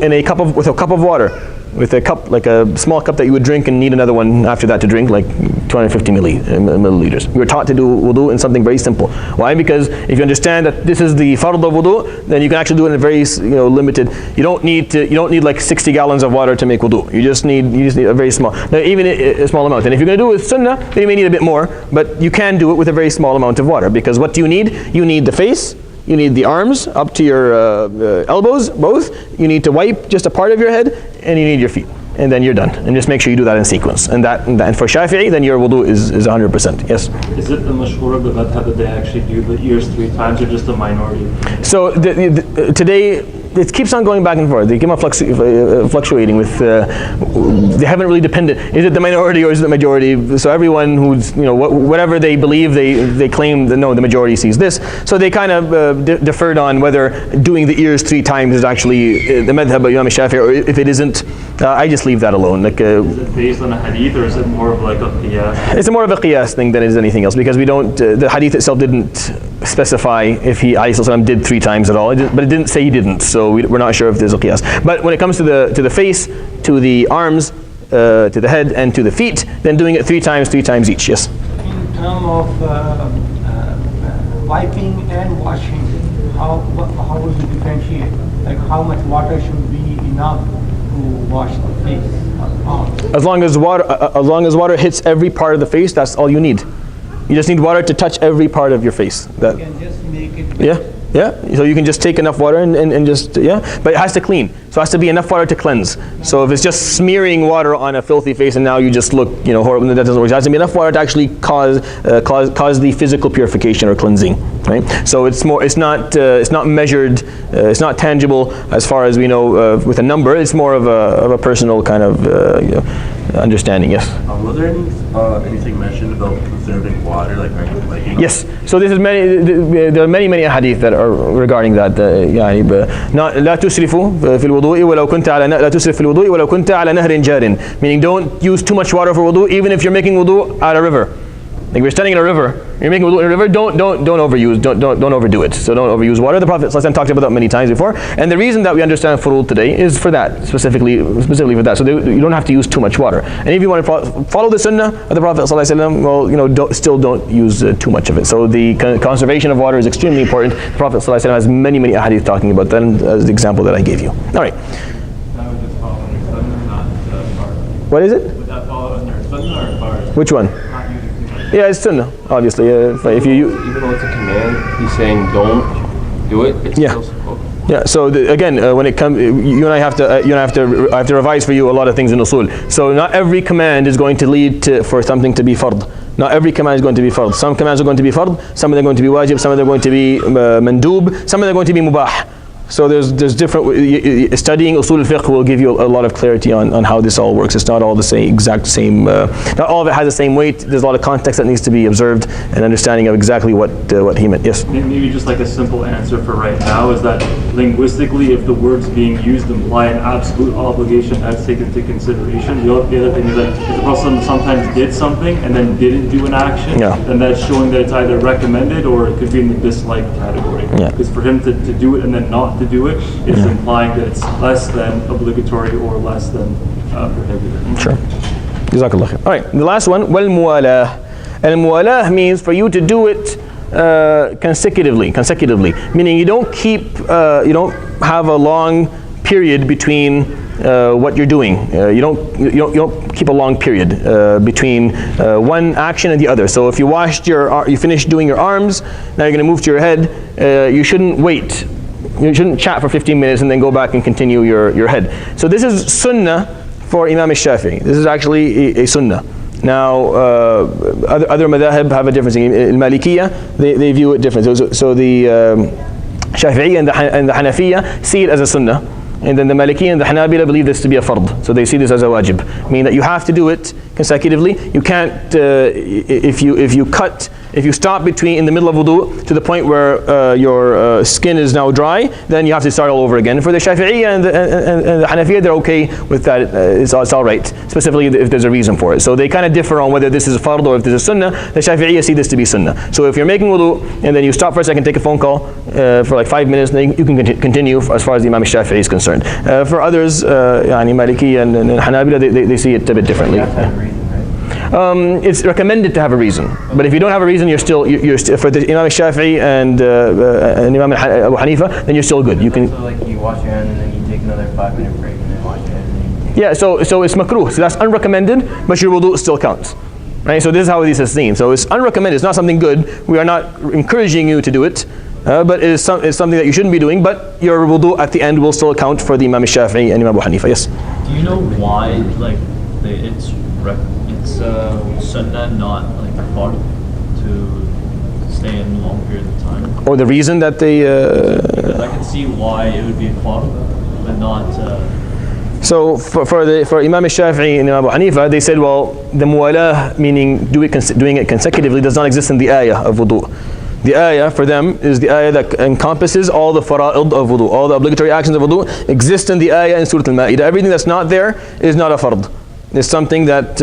with a cup of water. With a cup, like a small cup that you would drink and need another one after that to drink, like 250 milliliters. We were taught to do wudu in something very simple. Why? Because if you understand that this is the fard of wudu, then you can actually do it in a very limited. You don't need like 60 gallons of water to make wudu. You just need a very small, even a small amount. And if you're going to do it with sunnah, then you may need a bit more, but you can do it with a very small amount of water. Because what do you need? You need the face. You need the arms up to your elbows, both. You need to wipe just a part of your head, and you need your feet. And then you're done. And just make sure you do that in sequence. And for Shafi'i, then your wudu is 100%. Yes? Is it the mashhur of the madhab that they actually do the ears 3 times, or just a minority? So today, it keeps on going back and forth. They keep on fluctuating with, they haven't really depended. Is it the minority or is it the majority? So everyone who's, whatever they believe, they claim that no, the majority sees this. So they kind of deferred on whether doing the ears 3 times is actually the madhab of Imam Shafi'i, or if it isn't, I just leave that alone. Like, is it based on a hadith, or is it more of like a qiyas? It's more of a qiyas thing than it is anything else, because we don't, the hadith itself didn't specify if he did 3 times at all, but it didn't say he didn't. So we're not sure if there's a qiyas. But when it comes to the face, to the arms, to the head, and to the feet, then doing it 3 times each. Yes. In terms of wiping and washing, how would you differentiate? Like how much water should be enough to wash the face or arms? As long as water hits every part of the face, that's all you need. You just need water to touch every part of your face. You can just make it. Yeah. So you can just take enough water and just, but it has to clean. So it has to be enough water to cleanse. So if it's just smearing water on a filthy face and now you just look, horrible, that doesn't work. It has to be enough water to actually cause the physical purification or cleansing, right? So it's not measured, it's not tangible as far as we know with a number. It's more of a personal kind of understanding. Yes. Was there anything mentioned about preserving water, like regular? Yes. So there are many hadith that are regarding that. لا تسرفوا في الوضوء ولو كنت على لا تسرف في الوضوء ولو كنت على نهر جار. Meaning, don't use too much water for wudu, even if you're making wudu at a river. Like we're standing in a river, you're making wudu in a river. Don't overuse, don't overdo it. So don't overuse water. The Prophet ﷺ talked about that many times before. And the reason that we understand furud today is for that, specifically for that. So you don't have to use too much water. And if you want to follow the Sunnah of the Prophet ﷺ, well, still don't use too much of it. So the conservation of water is extremely important. The Prophet ﷺ has many hadith talking about that, as the example that I gave you. All right. That would just follow under Sunnah, not Fard. What is it? Would that follow under Sunnah or Fard? Which one? Not using too much. Yeah, it's Sunnah, obviously. If you even though it's a command, he's saying don't do it. It's still supposed. Yeah. So again, when it comes, you and I have to revise for you a lot of things in usul. So not every command is going to lead for something to be fard. Not every command is going to be fard. Some commands are going to be fard. Some of them are going to be wajib. Some of them are going to be mandub. Some of them are going to be mubah. So there's different, studying usul al-fiqh will give you a lot of clarity on how this all works. It's not all the exact same, not all of it has the same weight. There's a lot of context that needs to be observed and understanding of exactly what he meant. Yes? Maybe just like a simple answer for right now is that linguistically, if the words being used imply an absolute obligation that's taken into consideration, the other thing is that if the Prophet sometimes did something and then didn't do an action, then that's showing that it's either recommended or it could be in the dislike category. Because for him to do it and then not to do it, it's implying that it's less than obligatory or less than prohibited. Sure. Jazakallah khair. All right, the last one, wal muwalah. And muwalah means for you to do it consecutively, meaning you don't have a long period between what you're doing. You don't keep a long period between one action and the other. So if you finished doing your arms, now you're going to move to your head. You shouldn't wait. You shouldn't chat for 15 minutes and then go back and continue your head. So this is sunnah for Imam Shafi'i. This is actually a sunnah. Now, other madhahib have a difference. In Malikiyah, they view it different. So the Shafi'i and the Hanafiya see it as a sunnah. And then the Maliki and the Hanabila believe this to be a fard. So they see this as a wajib. Meaning that you have to do it consecutively. You can't, if you cut If you stop in the middle of wudu to the point where your skin is now dry, then you have to start all over again. For the Shafi'i and the Hanafiya, they're okay with that. It's all right, specifically if there's a reason for it. So they kind of differ on whether this is a fard or if this is sunnah. The Shafi'i see this to be sunnah. So if you're making wudu and then you stop for a second, take a phone call for like 5 minutes, then you can continue as far as the Imam Shafi'i is concerned. For others, Maliki and Hanabila, they see it a bit differently. It's recommended to have a reason, but if you don't have a reason, you're still for the Imam Shafi'i and Imam Abu Hanifa, then you're still good. You can. So like you wash your hand and then you take another 5-minute break and then wash your hand. And then you Yeah, so it's makruh. So that's unrecommended, but your wudu still counts, right? So this is how this is seen. So it's unrecommended. It's not something good. We are not encouraging you to do it, but it's something that you shouldn't be doing. But your wudu at the end will still count for the Imam Shafi'i and Imam Abu Hanifa. Yes. Do you know why, like, it's sunnah, not like fard, to stay in a long period of time? Or the reason that they. Because I can see why it would be fard, but not. So for Imam Shafi'i and Imam Abu Hanifa, they said, well, the muwalah, meaning doing it consecutively, does not exist in the ayah of wudu. The ayah for them is the ayah that encompasses all the fara'id of wudu, all the obligatory actions of wudu exist in the ayah in Surah Al-Ma'idah. Everything that's not there is not a fard. It's something that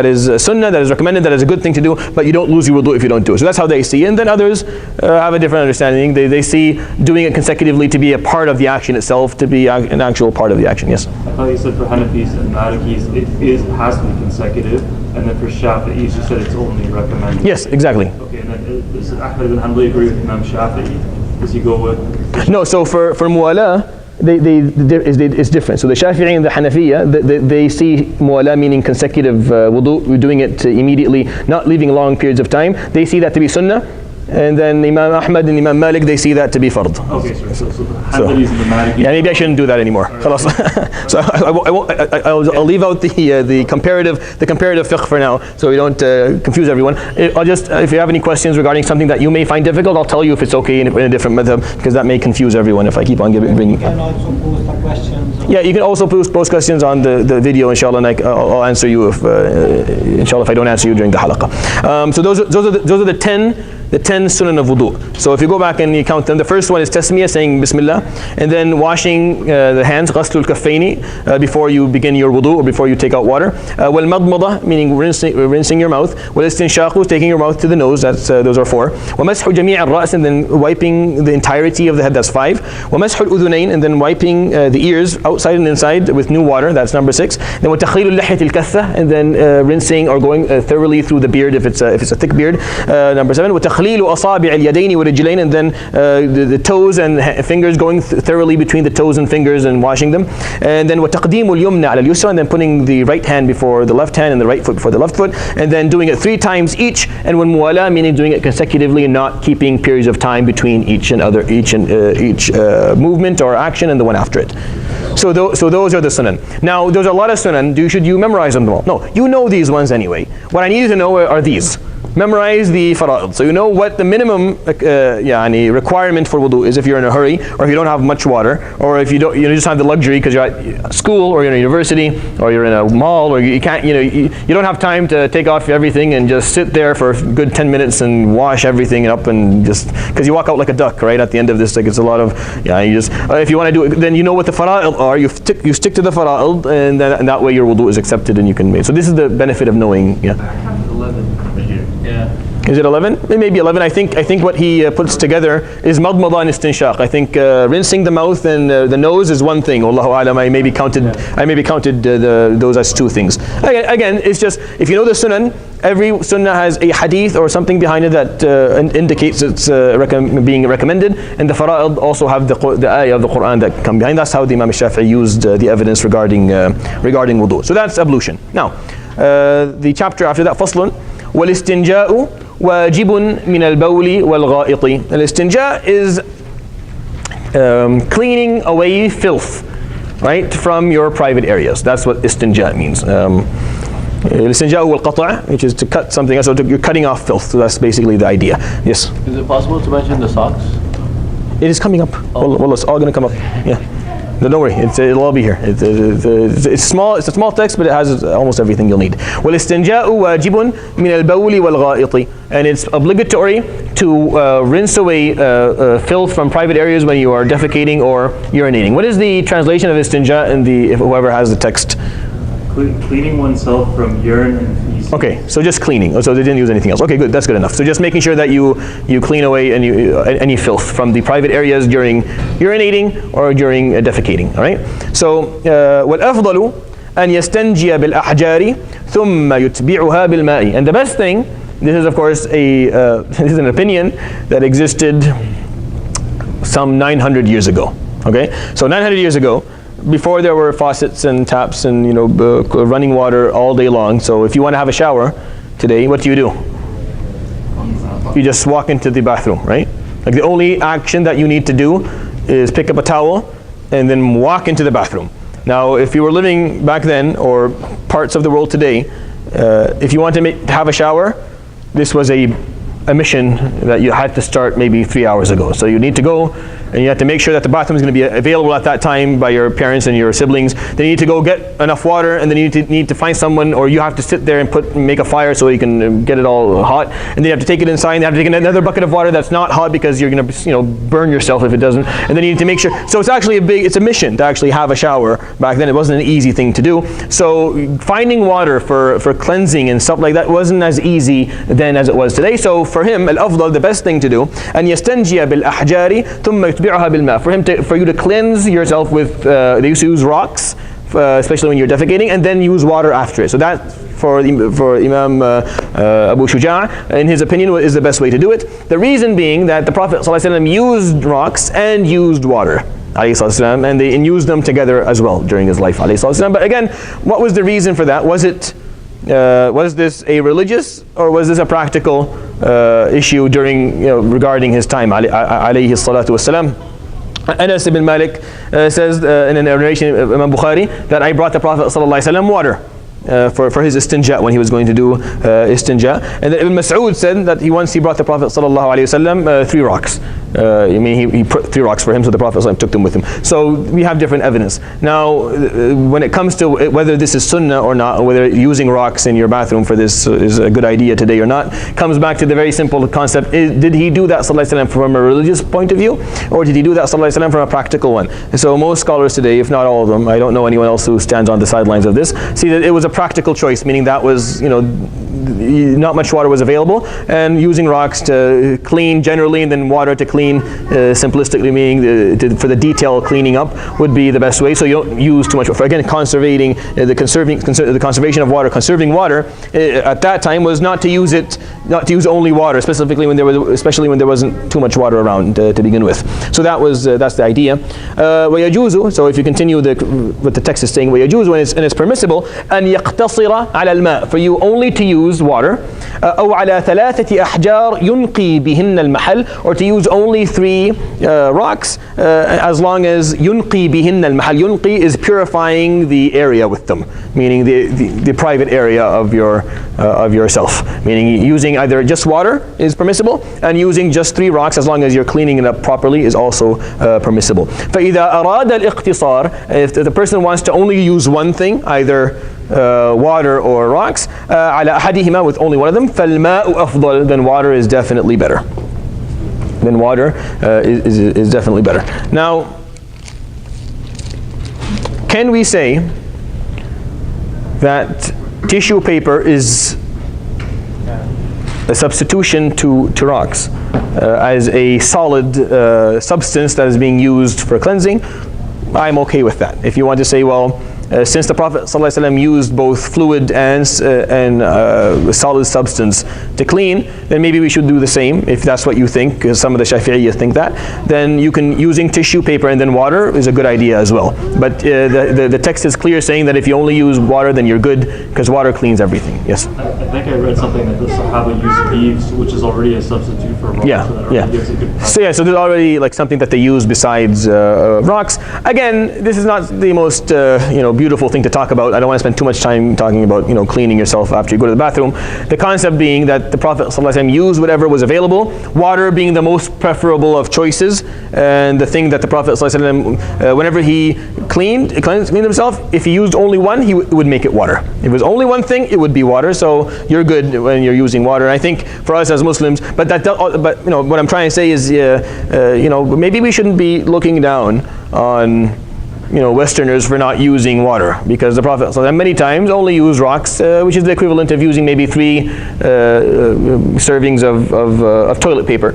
is sunnah, that is recommended, that is a good thing to do, but you don't lose your wudu if you don't do it. So that's how they see it. And then others have a different understanding. They see doing it consecutively to be a part of the action itself, to be an actual part of the action. Yes? I thought you said for Hanafis and Malikis it has to be consecutive, and then for Shafi'is you said it's only recommended. Yes, exactly. Okay, and then does Ahmad ibn Hanbali agree with Imam Shafi'i? Does he go with? No, so for muwalah, it's different. So the Shafi'i and the Hanafiya, they see muwalah meaning consecutive wudu, doing it immediately, not leaving long periods of time. They see that to be sunnah. And then Imam Ahmad and Imam Malik, they see that to be fard. Okay, so the Hanbalis and the Malikis. Yeah, maybe I shouldn't do that anymore. So I'll leave out the comparative fiqh for now, so we don't confuse everyone. If you have any questions regarding something that you may find difficult, I'll tell you if it's okay in a different madhab, because that may confuse everyone if I keep on bringing. You can also post the questions. Yeah, you can also post questions on the video, inshallah, and I'll answer you inshallah, if I don't answer you during the halaqah. So those are the 10 sunan of wudu. So if you go back and you count them, the first one is tasmiyah, saying bismillah, and then washing the hands, ghaslul kaffayni, before you begin your wudu or before you take out water. Wal madmada, meaning rinsing your mouth. Wal istinshaqu, taking your mouth to the nose. Those are 4. Wa mashu jami' al-ra's, and then wiping the entirety of the head. That's 5. Wa mashu al-udhunayn, and then wiping the ears outside and inside with new water. That's number 6. Then wa takhlilu al-lihyat al-katha, and then rinsing or going thoroughly through the beard if it's a thick beard. Number 7. Wa takhlilu asabi' al-yadayn wa rijlayn, and then the toes and fingers, going thoroughly between the toes and fingers and washing them. And then wa taqdeemu al-yumna 'ala al-yusra, and then putting the right hand before the left hand and the right foot before the left foot, and then doing it 3 times each. And when muwala, meaning doing it consecutively and not keeping periods of time between each movement or action and the one after it. So those are the sunan. Now there's a lot of sunan. Should you memorize them all? No, you know these ones anyway. What I need you to know are these. Memorize the fara'id. So you know what the minimum requirement for wudu is if you're in a hurry, or if you don't have much water, or if you just have the luxury because you're at school or you're in a university or you're in a mall, or you can't, you don't have time to take off everything and just sit there for a good 10 minutes and wash everything up, and just because you walk out like a duck, right? At the end of this, like, it's a lot of if you want to do it, then you know what the fara'id are. You stick to the fara'id, and that way your wudu is accepted and you can make. So this is the benefit of knowing. Yeah. Yeah. Is it 11? It may be 11. I think what he puts together is madmada and istinshaq. I think rinsing the mouth and the nose is one thing. Wallahu a'lam. I maybe counted those as 2 things. Again, it's just, if you know the sunan, every sunnah has a hadith or something behind it that indicates it's being recommended, and the fara'id also have the ayah of the Quran that come behind. That's how the Imam Shafi'i used the evidence regarding wudu. So that's ablution. Now, the chapter after that, faslun. والاستنجاء واجب من البول والغائط. Al-istinja is cleaning away filth, right, from your private areas. That's what istinja means. Al-istinja wal-qata', which is to cut something, so you're cutting off filth. So that's basically the idea. Yes. Is it possible to mention the socks? It is coming up. Wallah, it's all going to come up. Yeah. No, don't worry, it'll all be here. It's small. It's a small text, but it has almost everything you'll need. والاستنجاء واجب من البول والغائط, and it's obligatory to rinse away filth from private areas when you are defecating or urinating. What is the translation of istinja in if whoever has the text? Cleaning oneself from urine and feces. Okay, so just cleaning. So they didn't use anything else. Okay, good. That's good enough. So just making sure that you clean away any filth from the private areas during urinating or during defecating. All right. So والأفضل أن يستنجي بالأحجار ثم يتبعها بالماء. And the best thing, this is of course this is an opinion that existed some 900 years ago. Okay, so 900 years ago, before there were faucets and taps and running water all day long. So if you want to have a shower today, what do? You just walk into the bathroom, right? Like the only action that you need to do is pick up a towel and then walk into the bathroom. Now, if you were living back then or parts of the world today, if you want to have a shower, this was a mission that you had to start maybe 3 hours ago. So you need to go and you have to make sure that the bathroom is going to be available at that time by your parents and your siblings. Then you need to go get enough water, and then you need to find someone, or you have to sit there and make a fire so you can get it all hot. And then you have to take it inside, and you have to take another bucket of water that's not hot because you're going to burn yourself if it doesn't. And then you need to make sure. So it's actually it's a mission to actually have a shower. Back then it wasn't an easy thing to do. So finding water for cleansing and stuff like that wasn't as easy then as it was today. So for him, al-afdal, the best thing to do, and yastanjiya bil-ahjari thumma yutbi'uha bil-ma. For you to cleanse yourself with, they used to use rocks, especially when you're defecating, and then use water after it. So that, for Imam Abu Shuja, in his opinion, is the best way to do it. The reason being that the Prophet ﷺ used rocks and used water, and used them together as well during his life. But again, what was the reason for that? Was this a religious or was this a practical issue during regarding his time? Alayhi salatu wassalam. Anas ibn Malik says in a narration of Imam Bukhari that I brought the Prophet ﷺ water for his istinja when he was going to do istinja. And Ibn Mas'ud said that he brought the Prophet ﷺ 3 rocks. He put 3 rocks for him, so the Prophet ﷺ took them with him. So we have different evidence. Now, when it comes to whether this is sunnah or not, or whether using rocks in your bathroom for this is a good idea today or not, comes back to the very simple concept: did he do that ﷺ from a religious point of view, or did he do that ﷺ from a practical one? And so most scholars today, if not all of them, I don't know anyone else who stands on the sidelines of this, see that it was a practical choice, meaning that was not much water was available, and using rocks to clean generally, and then water to clean simplistically, meaning for the detail cleaning up would be the best way. So you don't use too much. For again, conserving the conservation of water, conserving water at that time was not to use only water, especially when there wasn't too much water around to begin with. So that's the idea. ويجوز, so if you continue what the text is saying, ويجوز, and it's permissible, أن يقتصر على الماء, for you only to use water, أو على 3 أحجار ينقي بهن المحل, or to use only 3 rocks, as long as ينقي بهن المحل. Yunqi is purifying the area with them, meaning the private area of yourself. Meaning using either just water is permissible, and using just 3 rocks, as long as you're cleaning it up properly, is also permissible. فإذا أراد الاقتصار, if the person wants to only use one thing, either water or rocks, على أحدهما, with only one of them, فالماء أفضل, then water is definitely better. Then water is definitely better. Now, can we say that tissue paper is a substitution to rocks as a solid substance that is being used for cleansing? I'm okay with that. If you want to say, well, since the Prophet ﷺ used both fluid and solid substance to clean, then maybe we should do the same, if that's what you think, because some of the Shafi'iyya think that. Then using tissue paper and then water is a good idea as well. But the text is clear, saying that if you only use water, then you're good, because water cleans everything. Yes? I think I read something that the Sahaba used leaves, which is already a substitute for rocks. Yeah, so that already gives a good so there's already like something that they use besides rocks. Again, this is not the most beautiful thing to talk about. I don't want to spend too much time talking about, cleaning yourself after you go to the bathroom. The concept being that the Prophet ﷺ used whatever was available, water being the most preferable of choices, and the thing that the Prophet ﷺ, whenever he cleaned himself, if he used only one, he would make it water. If it was only one thing, it would be water. So you're good when you're using water. And I think for us as Muslims, but what I'm trying to say is, maybe we shouldn't be looking down on Westerners for not using water, because the Prophet many times only used rocks, which is the equivalent of using maybe 3 servings of toilet paper,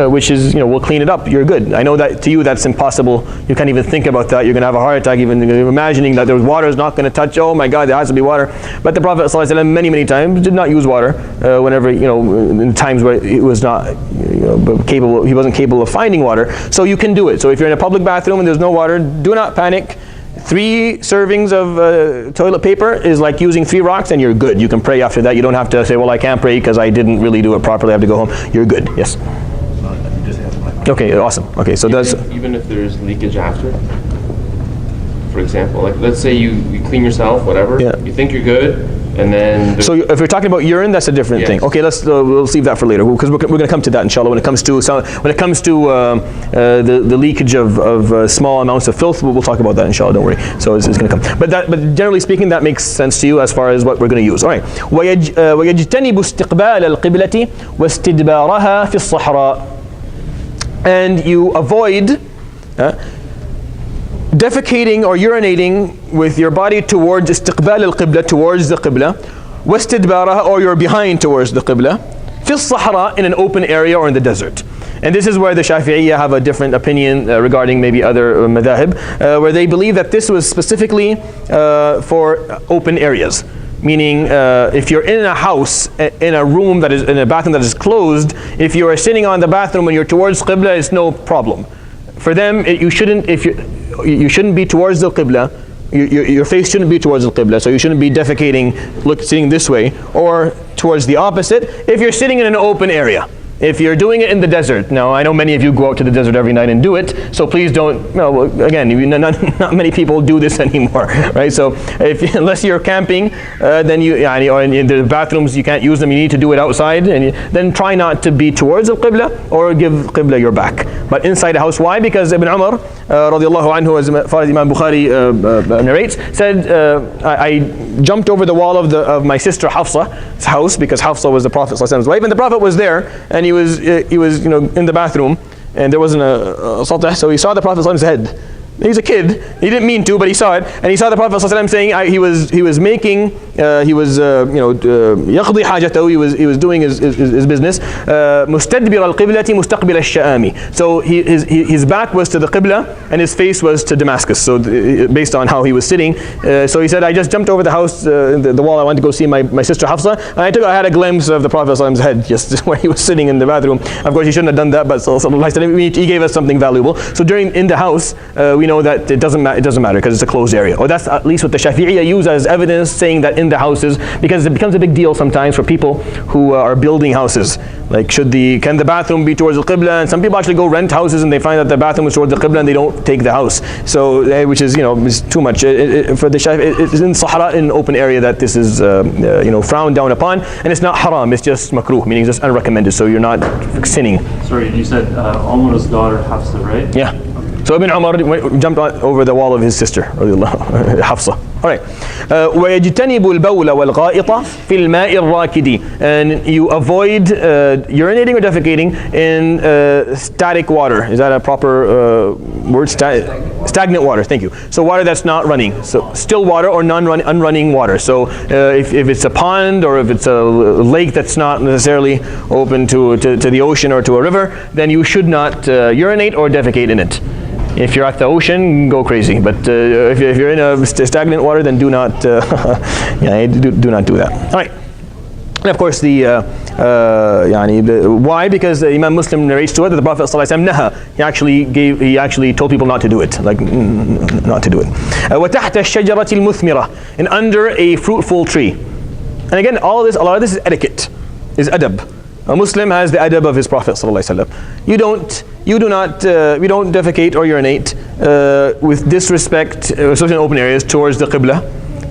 which is, we'll clean it up, you're good. I know that to you that's impossible. You can't even think about that. You're going to have a heart attack even imagining that water is not going to touch. Oh my God, there has to be water. But the Prophet many times did not use water whenever, in times where it was not capable, he wasn't capable of finding water. So you can do it. So if you're in a public bathroom and there's no water, do not panic. 3 servings of toilet paper is like using 3 rocks, and you're good. You can pray after that. You don't have to say, well, I can't pray because I didn't really do it properly. I have to go home. You're good. Yes. Okay, awesome. Okay, so even if there's leakage after, for example, like let's say you clean yourself, whatever. Yeah. You think you're good. And then so if you're talking about urine, that's a different thing. Okay, we'll leave that for later, because we're going to come to that inshallah when it comes to the leakage of small amounts of filth. We'll talk about that inshallah. Don't worry. So it's going to come. But generally speaking, that makes sense to you as far as what we're going to use. All right. وَيَجْتَنِبُ اسْتِقْبَالَ الْقِبْلَةِ وَاسْتِدْبَارَهَا فِي الصَّحْرَاءِ. And you avoid defecating or urinating with your body towards istiqbal al-qibla, towards the qibla, wastidbaraha, or you're behind towards the qibla, fi sahara, in an open area or in the desert. And this is where the Shafi'iyya have a different opinion regarding maybe other madhahib, where they believe that this was specifically for open areas. Meaning, if you're in a house, in a room that is in a bathroom that is closed, if you are sitting on the bathroom and you're towards qibla, it's no problem. For them, you shouldn't be towards the qibla. Your face shouldn't be towards the qibla, so you shouldn't be defecating, sitting this way, or towards the opposite. If you're sitting in an open area, if you're doing it in the desert. Now, I know many of you go out to the desert every night and do it, so please don't, again, not many people do this anymore, right? So unless you're camping, then or in the bathrooms, you can't use them, you need to do it outside, and then try not to be towards the qibla or give qibla your back. But inside the house, why? Because Ibn Umar, radiallahu anhu, as far as Imam Bukhari narrates, said, I jumped over the wall of my sister Hafsa's house, because Hafsa was the Prophet's wife, and the Prophet was there, and he was in the bathroom, and there wasn't a satah, so he saw the Prophet's head. He's a kid. He didn't mean to, but he saw it, and he saw the Prophet ﷺ saying he was yaqdi hajatahu. He was doing his business. Mustadbir al-qiblati mustaqbil al-sha'ami. So his back was to the qibla and his face was to Damascus. So based on how he was sitting, so he said, I just jumped over the house, the wall. I went to go see my sister Hafsa, and I had a glimpse of the Prophet ﷺ's head just where he was sitting in the bathroom. Of course, he shouldn't have done that, but he gave us something valuable. So in the house, we know that it doesn't matter because it's a closed area. Or that's at least what the Shafi'iyya use as evidence, saying that in the houses, because it becomes a big deal sometimes for people who are building houses. Like, can the bathroom be towards the qibla? And some people actually go rent houses and they find that the bathroom is towards the qibla and they don't take the house. So, which is is too much. For the Shafi'i, it's in Sahara, in an open area, that this is frowned down upon, and it's not haram. It's just makruh, meaning it's just unrecommended. So you're not sinning. Sorry, you said Umar's daughter Hafsa, right? Yeah. So Ibn Umar jumped over the wall of his sister, Hafsa. All right. وَيَجْتَنِبُ الْبَوْلَ وَالْغَائِطَ فِي الْمَاءِ الرَّاكِدِ. And you avoid urinating or defecating in static water. Is that a proper word? Stagnant water, thank you. So water that's not running. So still water or unrunning water. So if it's a pond or if it's a lake that's not necessarily open to the ocean or to a river, then you should not urinate or defecate in it. If you're at the ocean, go crazy. But if you're in a stagnant water, then do not do not do that. All right. And of course, why? Because Imam Muslim narrates to it that the Prophet ﷺ he actually told people not to do it, not to do it. وَتَحْتَ الشَّجَرَةِ الْمُثْمِرَةِ, and under a fruitful tree. And again, a lot of this is etiquette, is adab. A Muslim has the adab of his Prophet ﷺ. We don't defecate or urinate with disrespect, especially in open areas, towards the Qibla.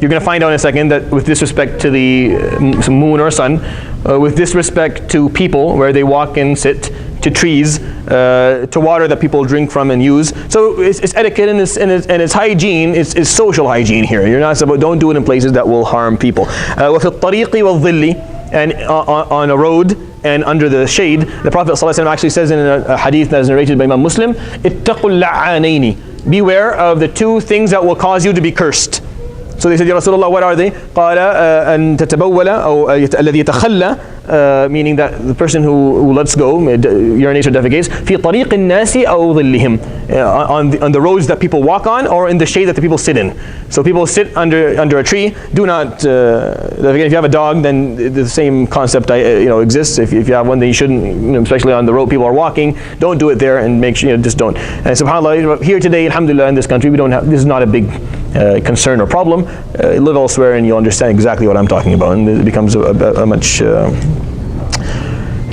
You're going to find out in a second that with disrespect to the moon or sun, with disrespect to people where they walk and sit, to trees, to water that people drink from and use. So it's etiquette and it's hygiene, it's social hygiene here. You're not supposed, don't do it in places that will harm people. وَفِي الطَّرِيقِ وَالظِّلِّ, and on a road and under the shade. The Prophet ﷺ actually says in a hadith that is narrated by Imam Muslim, اتَّقُوا اللَّعَانَيْنِ, beware of the two things that will cause you to be cursed. So they said, Ya Rasulullah, what are they? قال أن تتبول أو الذي يتخلى, meaning that the person who lets go, urinates or defecates, في طريق الناس أو ظلهم, on the roads that people walk on or in the shade that the people sit in. So people sit under a tree. Do not, if you have a dog, then the same concept exists. If you have one, then you shouldn't, especially on the road people are walking, don't do it there, and make sure, just don't. And subhanAllah, here today, alhamdulillah, in this country, we don't have, this is not a big concern or problem. Live elsewhere and you'll understand exactly what I'm talking about, and it becomes a much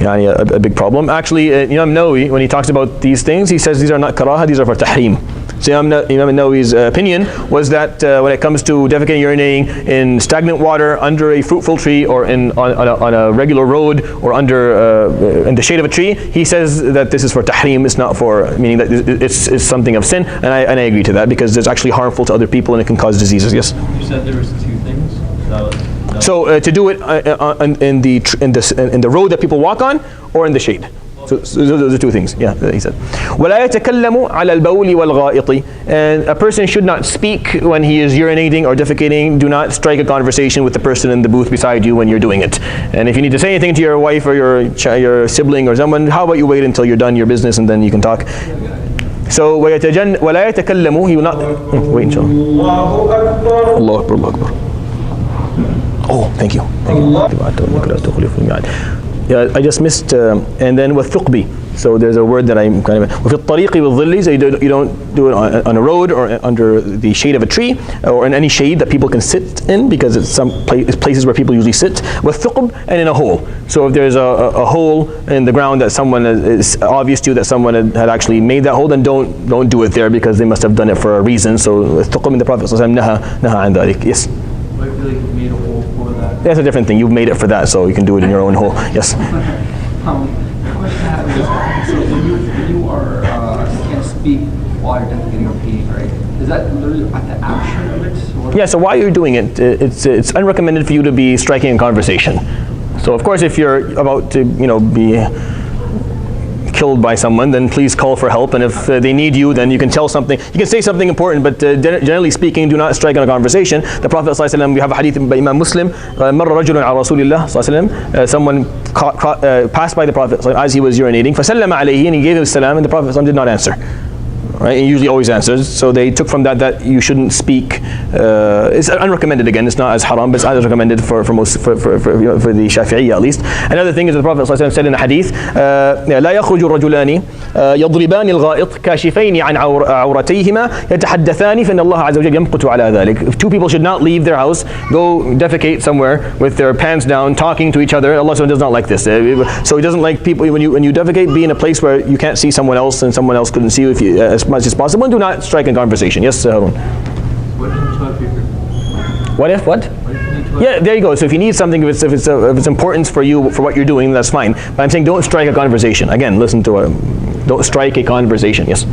a big problem. Actually, Imam Nawawi, when he talks about these things, he says these are not karaha, these are for tahrim. So Imam Nawawi's opinion was that when it comes to defecating, urinating in stagnant water, under a fruitful tree, or on a regular road, or under in the shade of a tree, he says that this is for tahrim. It's not for, meaning that it's something of sin, and I agree to that, because it's actually harmful to other people and it can cause diseases. Yes. You said there was two things. So to do it in the road that people walk on, or in the shade. So those are two things. Yeah, he said. وَلَا يَتَكَلَّمُ عَلَى الْبَوْلِ وَالْغَائِطِ, and a person should not speak when he is urinating or defecating. Do not strike a conversation with the person in the booth beside you when you're doing it. And if you need to say anything to your wife or your sibling or someone, how about you wait until you're done your business and then you can talk. So وَلَا يَتَكَلَّمُ, he will not, wait inshallah. Allahu Akbar, Allahu Akbar. Oh, thank you. Yeah, I just missed, and then وَالثُّقْبِ. So there's a word that I'm kind of, وَفِي الطَّرِيقِ وَالظِّلِّ, so you don't do it on a road or under the shade of a tree, or in any shade that people can sit in, because it's places where people usually sit. وَالثُّقْبِ, and in a hole. So if there's a hole in the ground that someone is obvious to you that someone had actually made that hole, then don't do it there, because they must have done it for a reason. So الثُّقْبِ, in the Prophet ﷺ naha عن ذلك. Yes. Made a hole for that. That's a different thing. You've made it for that, so you can do it in your own hole. Yes. The question I have is, so when you can't speak while you're defecating or peeing, right? Is that literally at the action of it? Or? Yeah. So while you're doing it, it's unrecommended for you to be striking a conversation. So of course, if you're about to be killed by someone, then please call for help, and if they need you, then you can tell something, you can say something important, but generally speaking, do not strike on a conversation. The Prophet ﷺ, we have a hadith by Imam Muslim, مَرَّ رَجُلٌ عَلَى رَسُولِ اللَّهِ ﷺ, someone passed by the Prophet as he was urinating, فَسَلَّمَ عَلَيْهِ, and he gave him salam, and the Prophet ﷺ did not answer. Right? He usually always answers. So they took from that you shouldn't speak. It's unrecommended again. It's not as haram, but it's as recommended for the Shafiee at least. Another thing is the Prophet ﷺ said in a hadith, لا يخرج الرجلان يضربان الغائط كاشفين عن عورتيهما يتحدثان فإن الله عز وجل يمقت على ذلك. If two people should not leave their house, go defecate somewhere with their pants down, talking to each other. Allah SWT does not like this. So He doesn't like people when you defecate, be in a place where you can't see someone else and someone else couldn't see you. If you as much as possible, and do not strike a conversation. Yes, Harun. What if? What? Yeah, there you go. So if you need something, if it's importance for you for what you're doing, that's fine. But I'm saying don't strike a conversation. Again, listen to don't strike a conversation. Yes.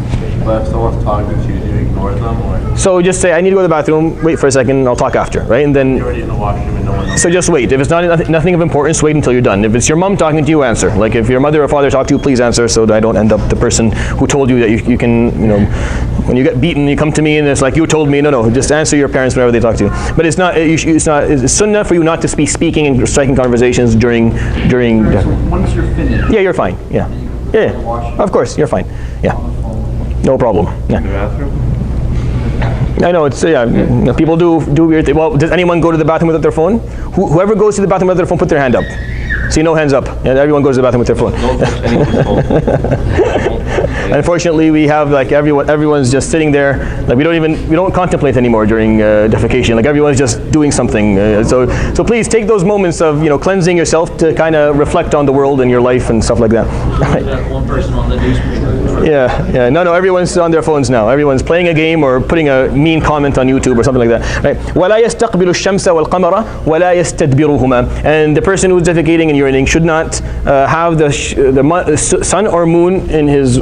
But if someone's talking to you, do you ignore them, or? So just say, I need to go to the bathroom. Wait for a second. I'll talk after, right? And then. You're already in the washroom and no one knows. So just wait. If it's nothing of importance, wait until you're done. If it's your mom talking to you, answer. Like if your mother or father talk to you, please answer, so that I don't end up the person who told you that you can, when you get beaten, you come to me and it's like you told me. No, just answer your parents whenever they talk to you. But it's sunnah for you not to be speaking and striking conversations during. Once you're finished. Yeah, you're fine. Yeah. Of course, you're fine. Yeah. No problem. Yeah. In the bathroom? I know it's people do weird things. Well, does anyone go to the bathroom without their phone? Whoever goes to the bathroom without their phone, put their hand up. See, no hands up. And everyone goes to the bathroom with their phone. Don't touch anyone's phone. Unfortunately, we have like everyone's just sitting there. Like we don't contemplate anymore during defecation. Like everyone's just doing something. So please take those moments of cleansing yourself to kind of reflect on the world and your life and stuff like that. That one person on the newspaper. Yeah. No, everyone's on their phones now. Everyone's playing a game or putting a mean comment on YouTube or something like that. Right? وَلَا يَسْتَقْبِلُ الشَّمْسَ وَالْقَمَرَ وَلَا يَسْتَدْبِرُهُمَا. And the person who's defecating and urinating should not have the sun or moon in his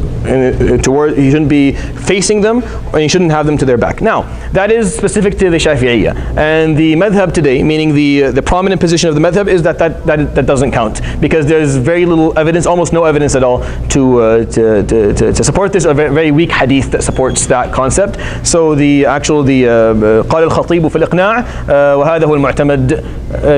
toward. He shouldn't be facing them, and he shouldn't have them to their back. Now, that is specific to the Shafi'iyya. And the madhab today, meaning the prominent position of the madhab, is that doesn't count, because there's very little evidence, almost no evidence at all to support this, a very weak hadith that supports that concept. So the قال الخطيب في الإقناع وهذا هو المعتمد,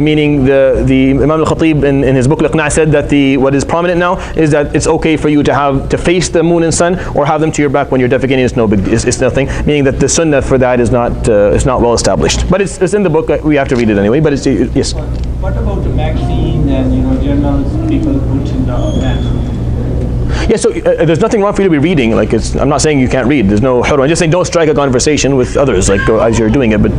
meaning the Imam al-Khatib in his book al-Iqna' said that what is prominent now is that it's okay for you to face the moon and sun or have them to your back when you're defecating. It's nothing, meaning that the sunnah for that is not well established. But it's in the book. We have to read it anyway. But yes. What about the magazine and journals people put in the magazine? Yeah, so there's nothing wrong for you to be reading. Like I'm not saying you can't read. There's no hurra. I'm just saying don't strike a conversation with others as you're doing it. But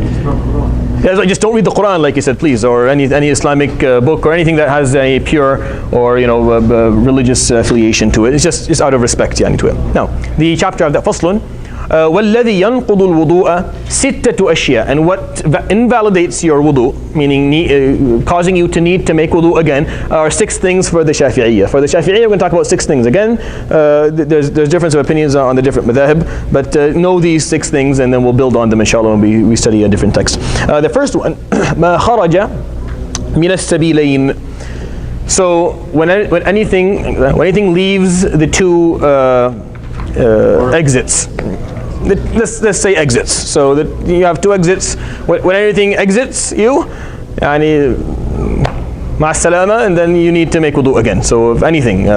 just don't read the Quran, like you said, please, or any Islamic book or anything that has a pure or religious affiliation to it. It's just out of respect to it. Now, the chapter of that faslun. وَالَّذِي يَنْقُضُ الْوُضُوءَ سِتَّةُ أَشْيَاء. And what invalidates your wudu, meaning causing you to need to make wudu again, are 6 things for the Shafi'iyya. For the Shafi'iyya, we're going to talk about 6 things. Again, there's difference of opinions on the different madhab, but know these 6 things and then we'll build on them, inshallah, when we study a different text. The first one, مَا خَرَجَ مِنَ السَّبِيلَيْنِ. So when anything leaves the 2 exits. Let's say exits. So that you have 2 exits. When anything exits you, مع السلامة, and then you need to make wudu again. So if anything,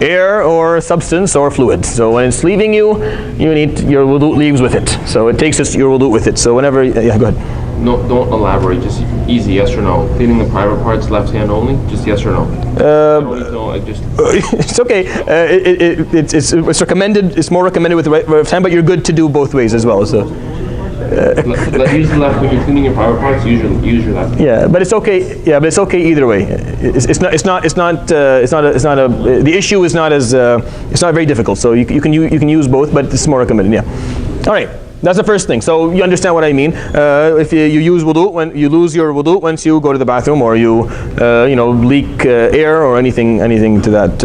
air or substance or fluid. So when it's leaving you, your wudu leaves with it. So it takes your wudu with it. So whenever, yeah, go ahead. No, don't elaborate. Just easy, yes or no. Cleaning the private parts, left hand only. Just yes or no. It's okay. It's recommended. It's more recommended with the right hand, but you're good to do both ways as well. So. Use the left when you're cleaning your private parts. Use your left. Yeah, but it's okay. Yeah, but it's okay either way. The issue is not as it's not very difficult. So you can use both, but it's more recommended. Yeah. All right. That's the first thing. So you understand what I mean. If you use wudu, when you lose your wudu once you go to the bathroom or you leak air or anything to that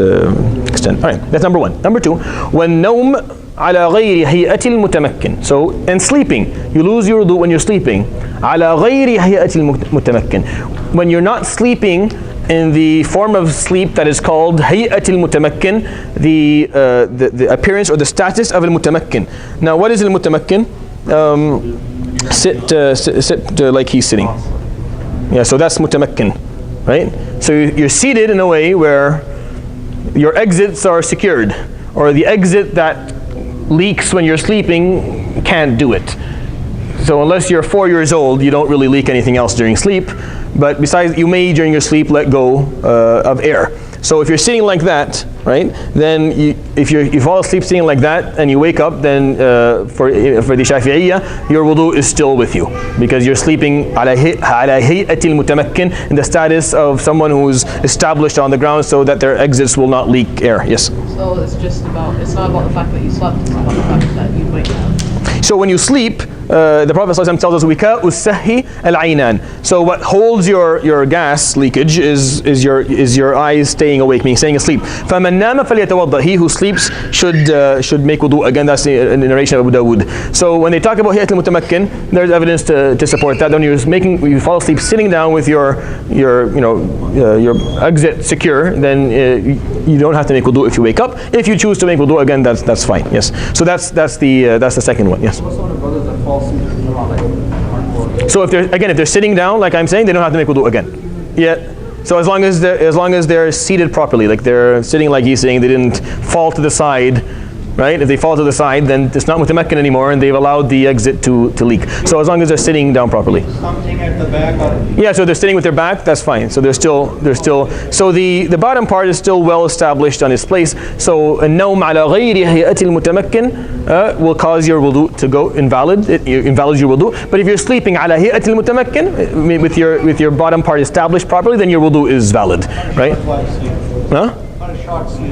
extent. All right, that's number 1. Number 2, وَالنَّوْمُ عَلَى غَيْرِ هَيْئَةِ الْمُتَمَكِّنِ. So in sleeping, you lose your wudu when you're sleeping. عَلَى غَيْرِ هَيْئَةِ الْمُتَمَكِّنِ. When you're not sleeping in the form of sleep that is called hay'at al-mutamakkin, the appearance or the status of al-mutamakkin. Now, what is al-mutamakkin? Sit like he's sitting. Yeah, so that's mutamakkin, right? So you're seated in a way where your exits are secured, or the exit that leaks when you're sleeping can't do it. So unless you're 4 years old, you don't really leak anything else during sleep. But besides, you may during your sleep let go of air. So if you're sitting like that, right, then if you fall asleep sitting like that and you wake up, then for the Shafi'iyya, your wudu is still with you, because you're sleeping ala hay'atil mutamakkin, in the status of someone who's established on the ground so that their exits will not leak air. Yes? So it's not about the fact that you slept, it's about the fact that you wake up. So when you sleep, the Prophet ﷺ tells us wika ussahi al-aynan. So what holds your gas leakage is your eyes staying awake, meaning staying asleep. فَمَنْ نَامَ فَلْيَتَوَضَّأ. He who sleeps should make wudu. Again, that's the narration of Abu Dawood. So when they talk about hayat al-mutamakkin, there's evidence to support that. When you fall asleep sitting down with your exit secure, then you don't have to make wudu if you wake up. If you choose to make wudu again, that's fine. Yes. So that's the second one. Yes. So if they're sitting down, like I'm saying, they don't have to make wudu again. Yeah. So as long as they're seated properly, like they're sitting like he's saying, they didn't fall to the side right? If they fall to the side, then it's not mutamakkin anymore, and they've allowed the exit to leak. So as long as they're sitting down properly. Something at the back of Yeah, so they're sitting with their back, that's fine. So they're still, so the bottom part is still well established on its place. So النوم على غير هيئة المتمكن will cause your wudu to go invalid. It invalidates your wudu. But if you're sleeping على هيئة المتمكن, with your bottom part established properly, then your wudu is valid, right? Huh?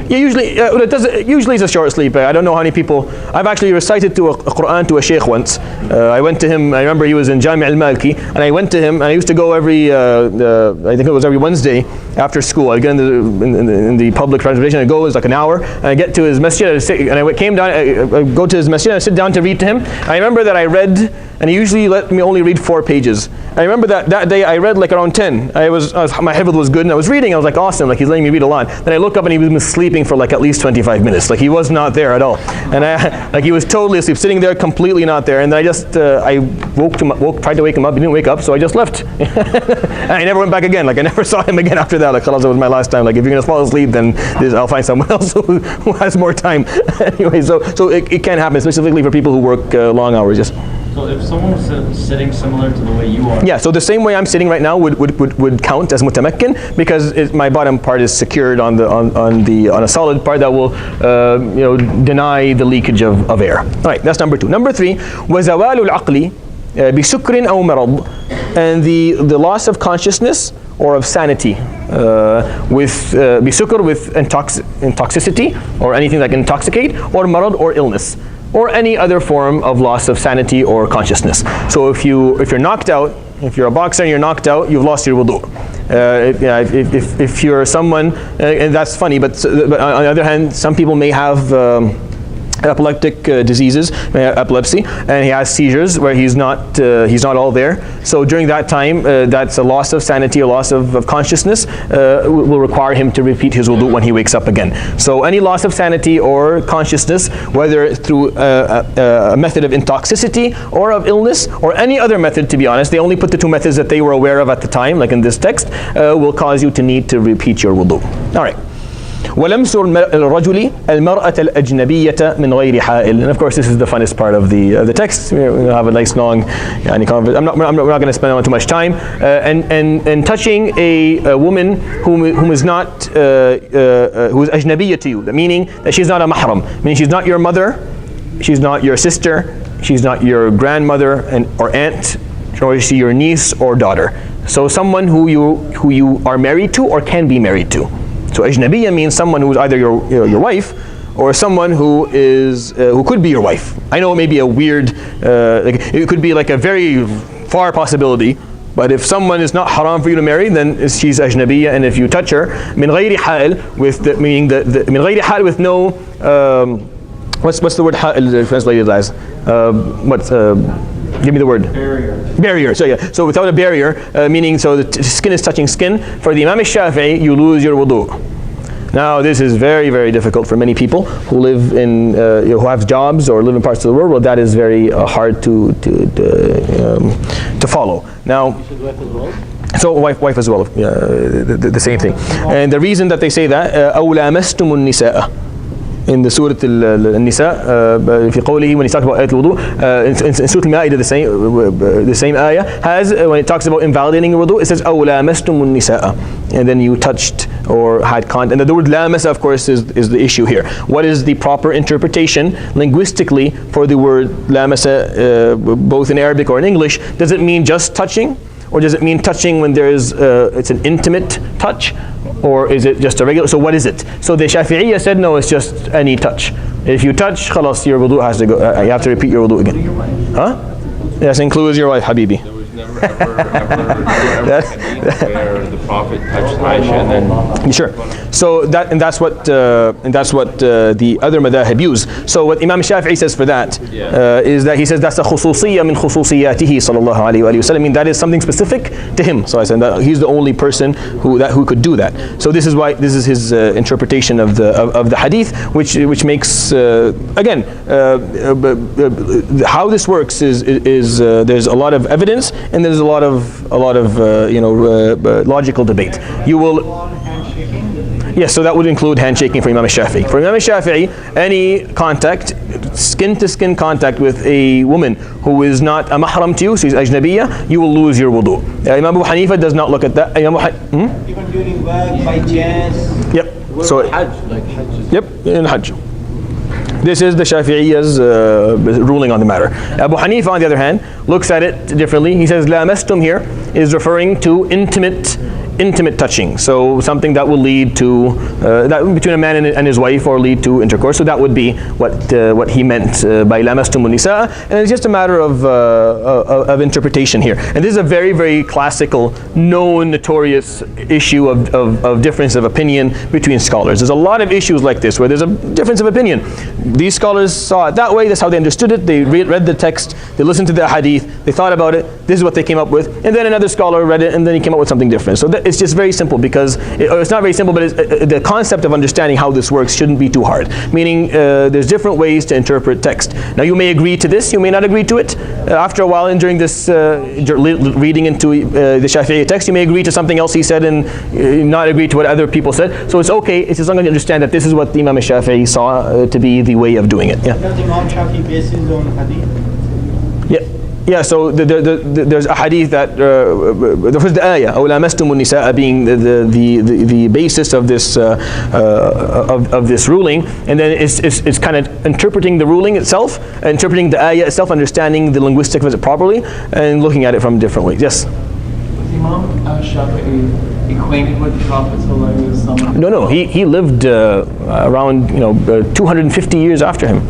Yeah, usually it's a short sleep. I don't know how many people. I've actually recited to a Quran to a sheikh once. I went to him. I remember he was in Jami' al-Malki, and I went to him. And I used to go every, I think it was every Wednesday after school. I get in the public transportation. I go, it's like an hour, and I get to his masjid. And I came down. I go to his masjid. And I sit down to read to him. I remember that I read, and he usually let me only read 4 pages. I remember that day I read like around 10. My hifd was good, and I was reading. I was like, awesome, like he's letting me read a lot. Then I look up, and he was sleeping for like at least 25 minutes. Like he was not there at all, and like he was totally asleep, sitting there completely not there. And then I tried to wake him up. He didn't wake up, so I just left. And I never went back again. Like I never saw him again after that. Like khalas, it was my last time. Like if you're gonna fall asleep, then I'll find someone else who has more time. Anyway, so it can happen, specifically for people who work long hours. Yes. So if someone was sitting similar to the way you are. Yeah, so the same way I'm sitting right now would count as mutamakkin, because my bottom part is secured on a solid part that will deny the leakage of air. All right, that's number 2. Number 3, وزوال العقل بسكر أو مرض, and the loss of consciousness or of sanity with bisukr, with intoxicity or anything that can intoxicate, or marad, or illness, or any other form of loss of sanity or consciousness. So if you're knocked out, if you're a boxer and you're knocked out, you've lost your wudu. If you're someone, and that's funny, but on the other hand, some people may have epileptic diseases, epilepsy, and he has seizures where he's not all there. So during that time, that's a loss of sanity, a loss of consciousness, will require him to repeat his wudu when he wakes up again. So any loss of sanity or consciousness, whether through a method of intoxicity or of illness or any other method, to be honest, they only put the 2 methods that they were aware of at the time, like in this text, will cause you to need to repeat your wudu. All right. وَلَمْسُ الرَّجُلِ الْمَرْأَةَ الْأَجْنَبِيَّةَ مِنْ غَيْرِ حَائِلٍ. And of course, this is the funnest part of the text. We'll have a nice long conversation. I'm not going to spend on too much time. And touching a woman who is not who is ajnabiyya to you, meaning that she's not a mahram, meaning she's not your mother, she's not your sister, she's not your grandmother or aunt, or is she your niece or daughter. So someone who you are married to or can be married to. So ajnabiyya means someone who is either your wife or someone who could be your wife. I know it may be a weird, it could be like a very far possibility, but if someone is not haram for you to marry, then she's ajnabiyya, and if you touch her, min ghayri ha'il, meaning min ghayri ha'il with no, what's the word ha'il translated as? Give me the word. Barrier. So yeah. So without a barrier, meaning so the skin is touching skin. For the Imam Shafi'i, you lose your wudu. Now this is very, very difficult for many people who live in, who have jobs or live in parts of the world where that is very hard to follow. Now. So wife as well. The same thing. And the reason that they say that, أَوْ لَامَسْتُمُ النِّسَاءَ. In the Surah Al-Nisa, في قوله, when he talks about ayat al-wudu, in Surah Al-Ma'idah, the same ayah has, when it talks about invalidating your wudu, it says أَوْ لَامَسْتُمُ النِّسَاءَ, and then you touched or had contact. And the word lamasa, of course, is the issue here. What is the proper interpretation linguistically for the word lamasa, both in Arabic or in English? Does it mean just touching? Or does it mean touching when there is it's an intimate touch, or is it just a regular? So what is it? So the Shafi'iyya said no, it's just any touch. If you touch, khalas, your wudu has to go. You have to repeat your wudu again. Huh? Yes, includes your wife, Habibi. There was never ever where the Prophet touched Aisha and then. Sure. So that's what the other madhahib use. So what Imam Shafi'i says for that is that he says that's a khususiyya min khususiyatihi sallallahu alayhi wa sallam. I mean, that is something specific to him. So I said that he's the only person who could do that. So this is his interpretation of the hadith, which makes again how this works is there's a lot of evidence and there's a lot of logical debate. You will. Yes, so that would include handshaking for Imam Shafiee. For Imam Shafiee, any contact, skin-to-skin contact with a woman who is not a mahram to you, she's ajnabiyya, you will lose your wudu. Imam Abu Hanifa does not look at that. Even during work, by chance. Yep. So Hajj, like Hajj. Yep, in Hajj. This is the Shafi'iyya's ruling on the matter. Abu Hanifa, on the other hand, looks at it differently. He says, lamastum here is referring to intimate touching. So something that will lead to, that between a man and his wife, or lead to intercourse. So that would be what he meant by lamastum nisa. And it's just a matter of interpretation here. And this is a very, very classical, known, notorious issue of difference of opinion between scholars. There's a lot of issues like this where there's a difference of opinion. These scholars saw it that way, that's how they understood it. They read the text, they listened to the hadith, they thought about it, this is what they came up with. And then another scholar read it, and then he came up with something different. So it's just very simple, because it's not very simple, but the concept of understanding how this works shouldn't be too hard. Meaning there's different ways to interpret text. Now you may agree to this, you may not agree to it. After a while, and during this reading into the Shafi'i text, you may agree to something else he said and not agree to what other people said. So it's okay, it's as long as you understand that this is what the Imam Shafi'i saw to be the way of doing it. Yeah. Does Imam Shafi'i bases on hadith? Yeah. Yeah, so there's a hadith that the first ayah, أَوْ لَامَسْتُمُ النِّسَاءَ, being the basis of this of this ruling, and then it's kind of interpreting the ruling itself, interpreting the ayah itself, understanding the linguistics of it properly, and looking at it from different ways. Yes. Was Imam Shafi'i acquainted with the Prophet ﷺ? No, he lived around 250 years after him.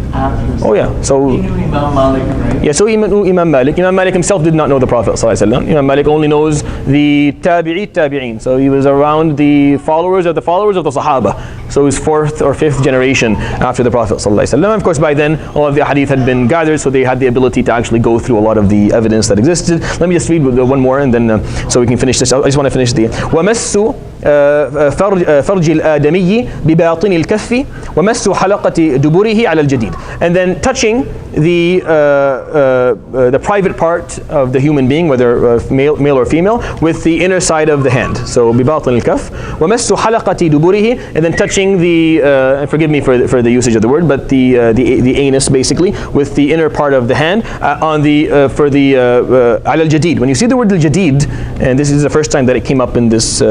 Oh yeah, so he knew Imam Malik, right? Yeah, so he knew Imam Malik. Imam Malik himself did not know the Prophet ﷺ. Imam Malik only knows the tabi'in. So he was around the followers of the Sahaba. So he was 4th or 5th generation after the Prophet ﷺ. Of course, by then all of the hadith had been gathered, so they had the ability to actually go through a lot of the evidence that existed. Let me just read one more, and then so we can finish this. I just want to finish the وَمَسُّ فرج الآدمي بباطن الكف ومس حلقة دبره على الجديد. And then touching the private part of the human being, whether male or female, with the inner side of the hand. So بباطن الكف ومس حلقة دبره, and then touching the forgive me for the usage of the word, but the anus, basically, with the inner part of the hand on the على الجديد. When you see the word al-jadid, and this is the first time that it came up in this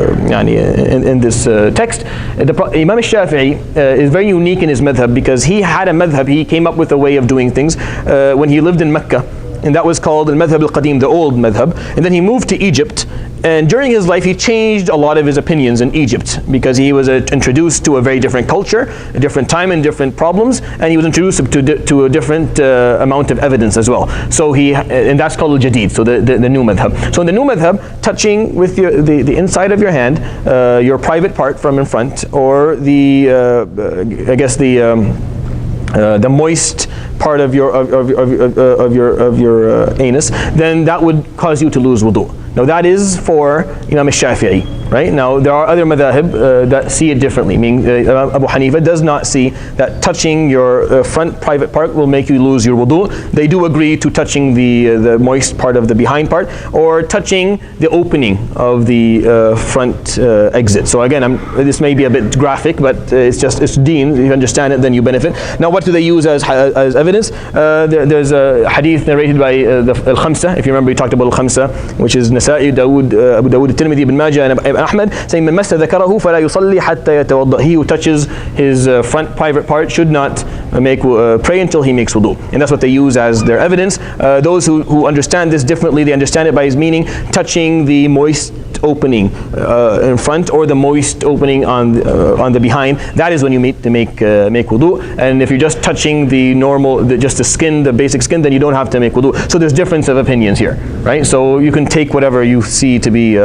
in this text, Imam Shafi'i is very unique in his madhab, because he had a madhab, he came up with a way of doing things when he lived in Mecca, and that was called al-madhab al-qadim, the old madhab. And then he moved to Egypt, and during his life he changed a lot of his opinions in Egypt, because he was introduced to a very different culture, a different time and different problems, and he was introduced to a different amount of evidence as well. So and that's called al-jadid, so the new madhab. So in the new madhab, touching with the inside of your hand, your private part from in front, or the moist part of your anus, then that would cause you to lose wudu. Now that is for Imam Shafi'i, right? Now there are other madhahib that see it differently, meaning Abu Hanifa does not see that touching your front private part will make you lose your wudu. They do agree to touching the moist part of the behind part, or touching the opening of the front exit. So again, this may be a bit graphic, but it's deen. If you understand it, then you benefit. Now what do they use as evidence? There's a hadith narrated by the Al-Khamsa. If you remember, we talked about Al-Khamsa, which is Nasa'i, Dawood, Abu Dawood, Tirmidhi, Ibn Majah, and Ibn Ahmad, saying, "Man massa dhakarahu fala yusalli hatta yatawadda." He who touches his front private part should not pray until he makes wudu. And that's what they use as their evidence. Those who understand this differently, they understand it by his meaning touching the moist opening in front, or the moist opening on the behind. That is when you make wudu. And if you're just touching the normal, just the skin, the basic skin, then you don't have to make wudu. So there's difference of opinions here, right? So you can take whatever you see to be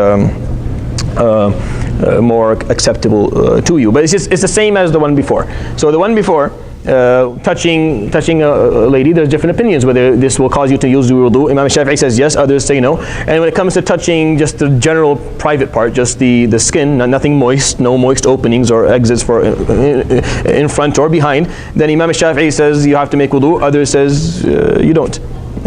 more acceptable to you. But it's the same as the one before. So the one before, touching a lady, there's different opinions whether this will cause you to use wudu. Imam Shafi'i says yes, others say no. And when it comes to touching just the general private part, just the skin, nothing moist, no moist openings or exits for in front or behind, then Imam Shafi'i says you have to make wudu, others says you don't.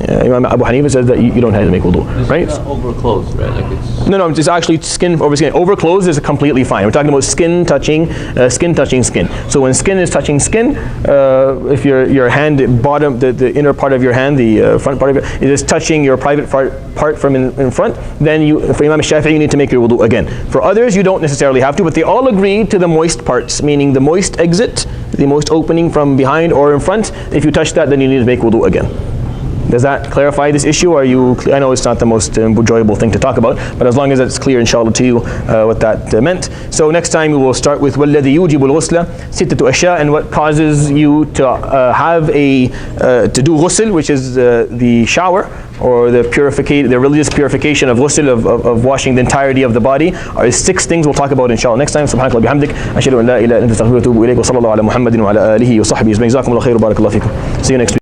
Imam Abu Hanifa says that you don't have to make wudu, right? It's not over clothes, right? Like it's No, it's actually skin over skin. Over clothes is completely fine. We're talking about skin touching skin. So when skin is touching skin, if your hand bottom, the inner part of your hand, the front part of it, is touching your private part from in front, then for Imam Shafi'i you need to make your wudu again. For others you don't necessarily have to, but they all agree to the moist parts, meaning the moist exit, the moist opening from behind or in front. If you touch that, then you need to make wudu again. Does that clarify this issue? I know it's not the most enjoyable thing to talk about, but as long as it's clear, inshallah, to you what that meant. So next time we will start with وَالَّذِي يُوجِبُ الْغُسْلَ سِتَّةُ أَشْيَاء, and what causes you to have to do ghusl, which is the shower, or the religious purification of ghusl, of washing the entirety of the body, are 6 things we'll talk about inshallah next time. Subhanakallah bihamdik, ashhadu an la ilaha illa anta astaghfiruka wa atubu ilayk, wa sallallahu ala Muhammadin wa ala alihi wa sahbihi ajma'in. Jazakumullahu khairan, barakallahu fikum. See you next week.